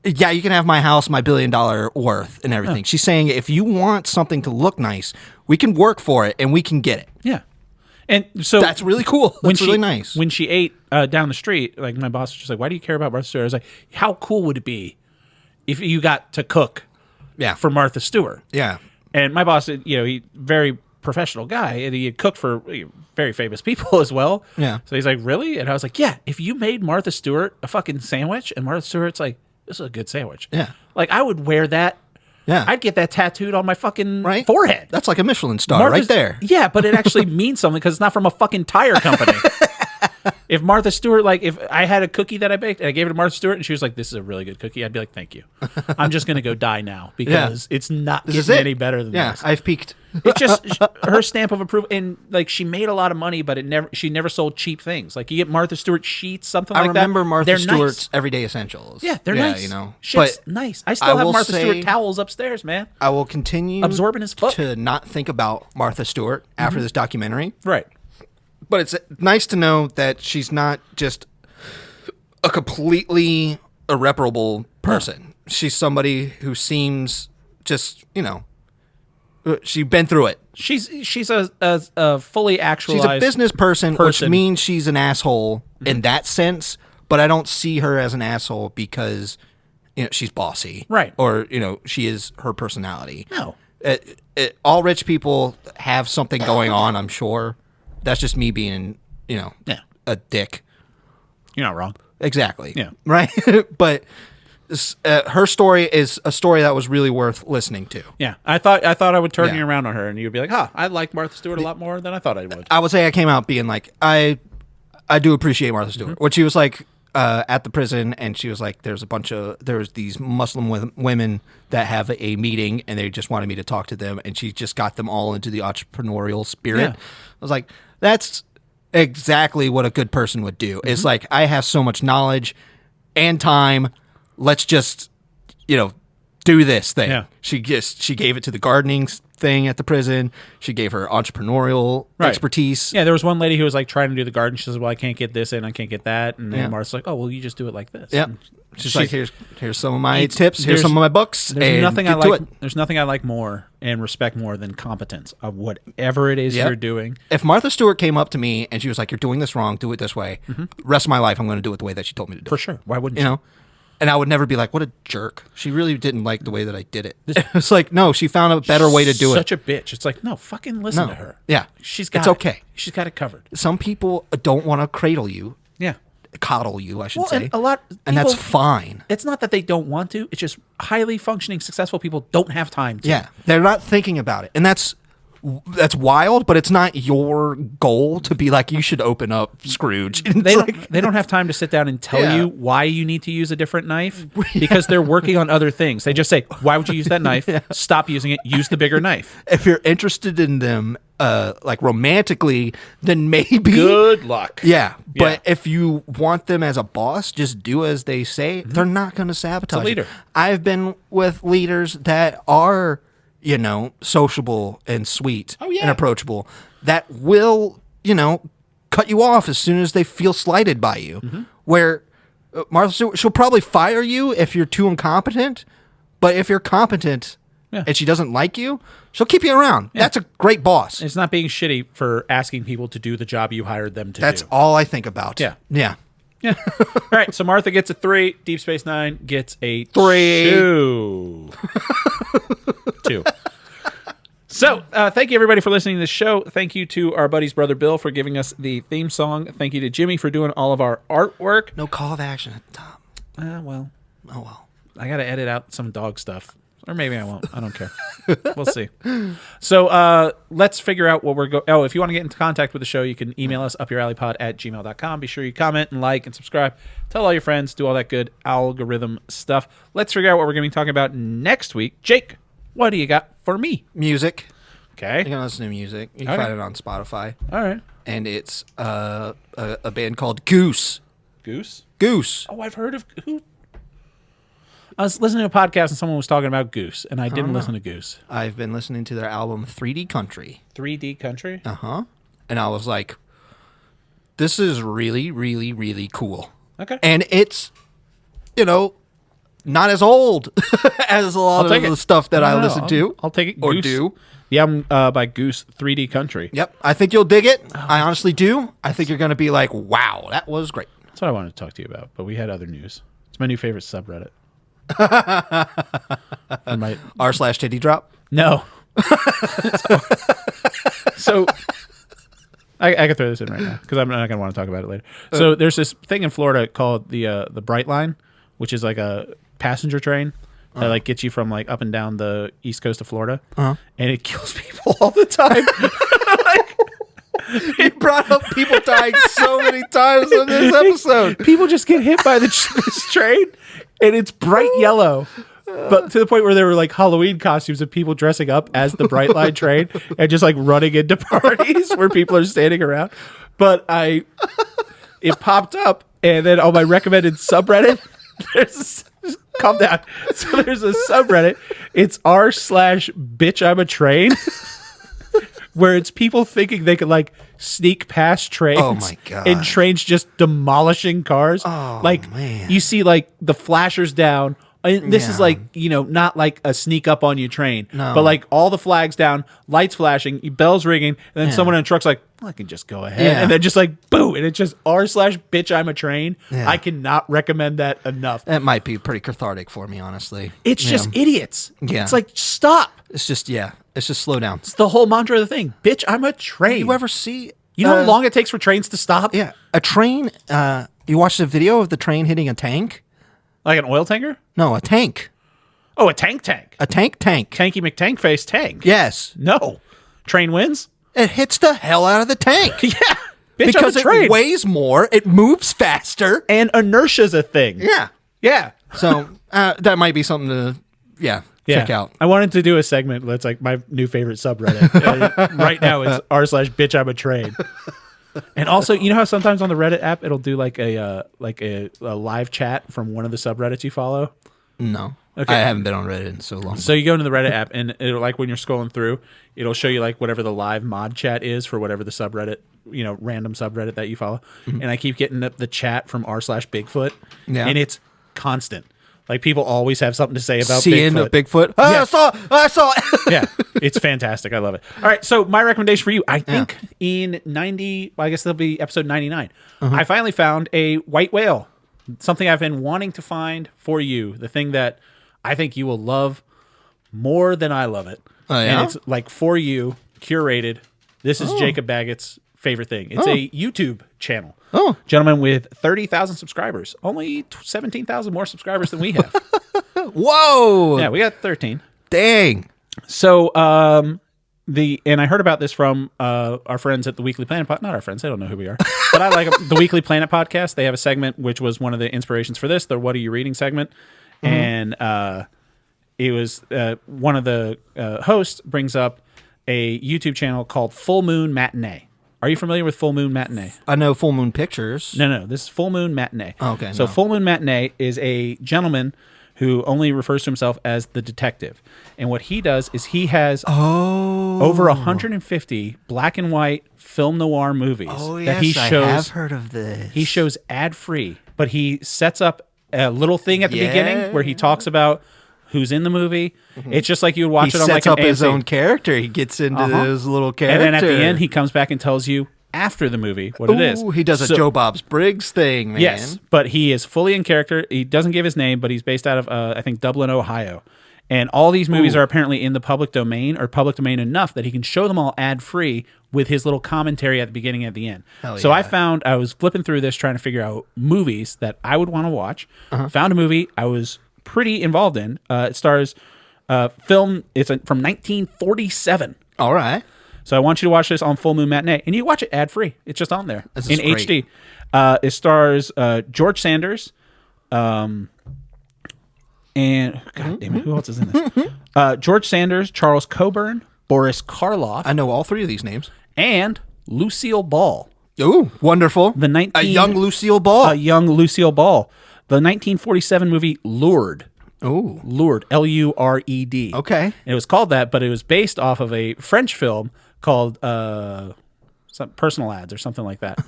yeah, you can have my house, my $1 billion worth and everything. She's saying, if you want something to look nice, we can work for it and we can get it. Yeah. And so that's really cool. That's really nice. When she ate down the street, like my boss was just like, "Why do you care about Martha Stewart?" I was like, "How cool would it be if you got to cook, for Martha Stewart?" Yeah. And my boss, he very professional guy, and he had cooked for very famous people as well. Yeah. So he's like, "Really?" And I was like, "Yeah. If you made Martha Stewart a fucking sandwich, and Martha Stewart's like, this is a good sandwich. Yeah. Like I would wear that." Yeah. I'd get that tattooed on my fucking forehead. That's like a Michelin star right there. Yeah, but it actually means something because it's not from a fucking tire company. If Martha Stewart, like, if I had a cookie that I baked and I gave it to Martha Stewart and she was like, "This is a really good cookie," I'd be like, "Thank you. I'm just going to go die now because it's not getting any better than this." Yeah, I've peaked. It's just her stamp of approval. And, like, she made a lot of money, but she never sold cheap things. Like, you get Martha Stewart sheets, something like that. I remember Martha They're Stewart's nice. Everyday Essentials. Yeah, they're nice. Shit's But nice. I still have will Martha say- Stewart towels upstairs, man. I will continue Absorbing his foot. to not think about Martha Stewart after this documentary. Right. But it's nice to know that she's not just a completely irreparable person. She's somebody who seems just, she's been through it. She's a fully actualized She's a business person, which means she's an asshole in that sense. But I don't see her as an asshole because she's bossy, right? Or she is her personality. No, all rich people have something going on. I'm sure. That's just me being, a dick. You're not wrong. Exactly. Yeah. Right. But her story is a story that was really worth listening to. Yeah. I thought I would turn you around on her, and you'd be like, "Huh, I like Martha Stewart a lot more than I thought I would." I would say I came out being like, I do appreciate Martha Stewart. What she was like at the prison, and she was like, there's these Muslim women that have a meeting, and they just wanted me to talk to them, and she just got them all into the entrepreneurial spirit. Yeah. I was like, that's exactly what a good person would do. It's like, I have so much knowledge and time. Let's just, do this thing. Yeah. She gave it to the gardening thing at the prison. She gave her entrepreneurial expertise. Yeah, there was one lady who was like trying to do the garden. She says, "Well, I can't get this in, I can't get that." And then Martha's like, "Oh, well, you just do it like this." Yeah. And She's like, here's some of my tips. Here's some of my books. There's and nothing get I to like. it. There's nothing I like more and respect more than competence of whatever it is you're doing. If Martha Stewart came up to me and she was like, "You're doing this wrong. Do it this way." Rest of my life, I'm going to do it the way that she told me to do. For it. sure. Why wouldn't you? And I would never be like, "What a jerk." She really didn't like the way that I did it. It's like, no, she found a better way to do it. Such a bitch. It's like, no, fucking listen to her. Yeah. She's got It's it. okay. She's got it covered. Some people don't want to cradle you. Yeah. Coddle you, I should say. And a lot, and that's people- fine. It's not that they don't want to. It's just highly functioning, successful people don't have time to. Yeah, they're not thinking about it, and that's wild. But it's not your goal to be like, you should open up Scrooge. They don't have time to sit down and tell you why you need to use a different knife because they're working on other things. They just say, "Why would you use that knife? Stop using it. Use the bigger knife." If you're interested in them, like romantically, then maybe Good luck. Yeah, but if you want them as a boss, just do as they say. They're not going to sabotage. It's a leader. You. I've been with leaders that are, sociable and sweet and approachable, that will, cut you off as soon as they feel slighted by you. Where Martha Stewart, she'll probably fire you if you're too incompetent, but if you're competent and she doesn't like you, she'll keep you around. That's a great boss. It's not being shitty for asking people to do the job you hired them to do. That's all I think about. Yeah. Yeah. Yeah. All right. So Martha gets a 3. Deep Space Nine gets a 3. 2. 2. So, thank you everybody for listening to this show. Thank you to our buddy's brother Bill for giving us the theme song. Thank you to Jimmy for doing all of our artwork. No call of action at the top. Well, Oh, well. I got to edit out some dog stuff. Or maybe I won't. I don't care. We'll see. So let's figure out what we're going... Oh, if you want to get into contact with the show, you can email us, upyouralleypod@gmail.com. Be sure you comment and like and subscribe. Tell all your friends. Do all that good algorithm stuff. Let's figure out what we're going to be talking about next week. Jake, what do you got for me? Music. Okay. You can listen to music. You can Okay. find it on Spotify. All right. And it's a band called Goose. Goose? Goose. Oh, I've heard of... Who? I was listening to a podcast and someone was talking about Goose, and I didn't listen to Goose. I've been listening to their album 3D Country. 3D Country? Uh-huh. And I was like, this is really, really, really cool. Okay. And it's, not as old as a lot of the stuff that I listen to. I'll take it. Or Goose. do. The album by Goose, 3D Country. Yep. I think you'll dig it. I honestly do. I think you're going to be like, wow, that was great. That's what I wanted to talk to you about, but we had other news. It's my new favorite subreddit. r/titty drop. No. So I can throw this in right now because I'm not going to want to talk about it later. So there's this thing in Florida called the Bright Line, which is like a passenger train that like gets you from like up and down the east coast of Florida, and it kills people all the time. He brought up people dying so many times on this episode. People just get hit by this train, and it's bright yellow. But to the point where there were like Halloween costumes of people dressing up as the Bright Line train and just like running into parties where people are standing around. But it popped up, and then on my recommended subreddit, calm down. So there's a subreddit. It's r/bitch I'm a train. Where it's people thinking they could like sneak past trains. Oh my God. And trains just demolishing cars. Oh, like man. you see like the flashers down. And this is like, not like a sneak up on you train, but like all the flags down, lights flashing, bells ringing, and then someone in a truck's like, well, I can just go ahead. And then just like, boom. And it's just r/bitch I'm a train. Yeah. I cannot recommend that enough. That might be pretty cathartic for me, honestly. It's just idiots. Yeah. It's like, stop. It's just, it's just slow down. It's the whole mantra of the thing. Bitch, I'm a train. You ever see... You know how long it takes for trains to stop? Yeah. A train, you watched a video of the train hitting a tank? Like an oil tanker? No, a tank. Oh, a tank. A tank. Tanky McTankface tank. Yes. No. Train wins? It hits the hell out of the tank. Yeah. Bitch, because I'm a train. it weighs more, it moves faster. And inertia's a thing. Yeah. Yeah. So that might be something to, check out. I wanted to do a segment that's like my new favorite subreddit. Right now it's r/bitch I'm a train. And also, you know how sometimes on the Reddit app it'll do like a live chat from one of the subreddits you follow? No. Okay. I haven't been on Reddit in so long. So you go into the Reddit app and it'll like when you're scrolling through, it'll show you like whatever the live mod chat is for whatever the subreddit, random subreddit that you follow. Mm-hmm. And I keep getting the chat from r/Bigfoot. Yeah. And it's constant. Like people always have something to say about Bigfoot. Oh, Yeah. I saw it. Yeah, it's fantastic. I love it. All right, so my recommendation for you, I think in 90, I guess that'll be episode 99, I finally found a white whale, something I've been wanting to find for you, the thing that I think you will love more than I love it. Oh, yeah? And it's like for you, curated. This is Jacob Baggett's favorite thing. It's a YouTube channel. Oh. Gentleman with 30,000 subscribers. Only 17,000 more subscribers than we have. Whoa. Yeah, we got 13. Dang. So, and I heard about this from our friends at the Weekly Planet not our friends, they don't know who we are, but I like the Weekly Planet podcast. They have a segment which was one of the inspirations for this, the What Are You Reading segment, and it was one of the hosts brings up a YouTube channel called Full Moon Matinee. Are you familiar with Full Moon Matinee? I know Full Moon Pictures. No, this is Full Moon Matinee. Oh, okay. So Full Moon Matinee is a gentleman who only refers to himself as the detective. And what he does is he has over 150 black and white film noir movies that he shows. I have heard of this. He shows ad-free, but he sets up a little thing at the beginning where he talks about who's in the movie. It's just like you would watch it on like an AMC. He sets up his own character. He gets into his little character. And then at the end, he comes back and tells you after the movie what it is. He does a Joe Bob's Briggs thing, man. Yes, but he is fully in character. He doesn't give his name, but he's based out of, I think, Dublin, Ohio. And all these movies are apparently in the public domain, or public domain enough that he can show them all ad-free with his little commentary at the beginning and at the end. So I was flipping through this trying to figure out movies that I would want to watch. Found a movie I was pretty involved in. It stars film. It's from 1947. All right. So I want you to watch this on Full Moon Matinee, and you watch it ad-free. It's just on there in HD. It stars George Sanders, and God damn it, who else is in this? George Sanders, Charles Coburn, Boris Karloff. I know all three of these names. And Lucille Ball. Ooh, wonderful. A young Lucille Ball. A young Lucille Ball. The 1947 movie Lured. Ooh. Lured. Lured. Okay. And it was called that, but it was based off of a French film called some Personal Ads or something like that.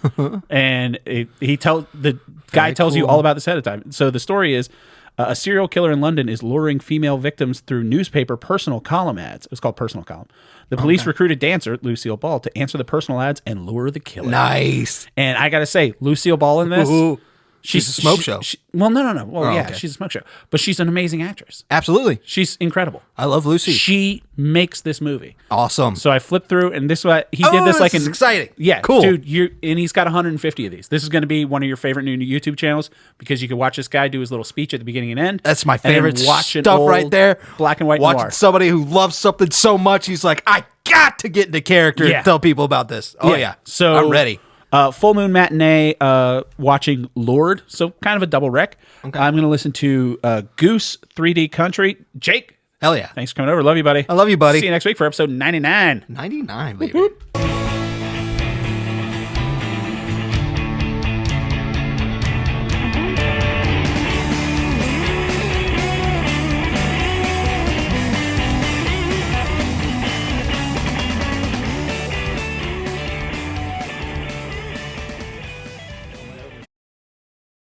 And the guy tells you all about this ahead of time. So the story is a serial killer in London is luring female victims through newspaper personal column ads. It was called Personal Column. The police recruited dancer Lucille Ball to answer the personal ads and lure the killer. Nice. And I got to say, Lucille Ball in this... Ooh. She's a smoke show. Well, no. Well, yeah, she's a smoke show. But she's an amazing actress. Absolutely. She's incredible. I love Lucy. She makes this movie. Awesome. So I flipped through, and this was he did this like is exciting. Yeah, cool, dude. And he's got 150 of these. This is going to be one of your favorite new YouTube channels because you can watch this guy do his little speech at the beginning and end. That's my favorite stuff right there. Black and white Watching noir. somebody who loves something so much, he's like, I got to get into character and tell people about this. Oh yeah. So I'm ready. Full Moon Matinee, watching Lord, so kind of a double rec. Okay. I'm going to listen to Goose 3D Country. Jake, hell yeah. Thanks for coming over. Love you, buddy. I love you, buddy. See you next week for episode 99. 99, baby.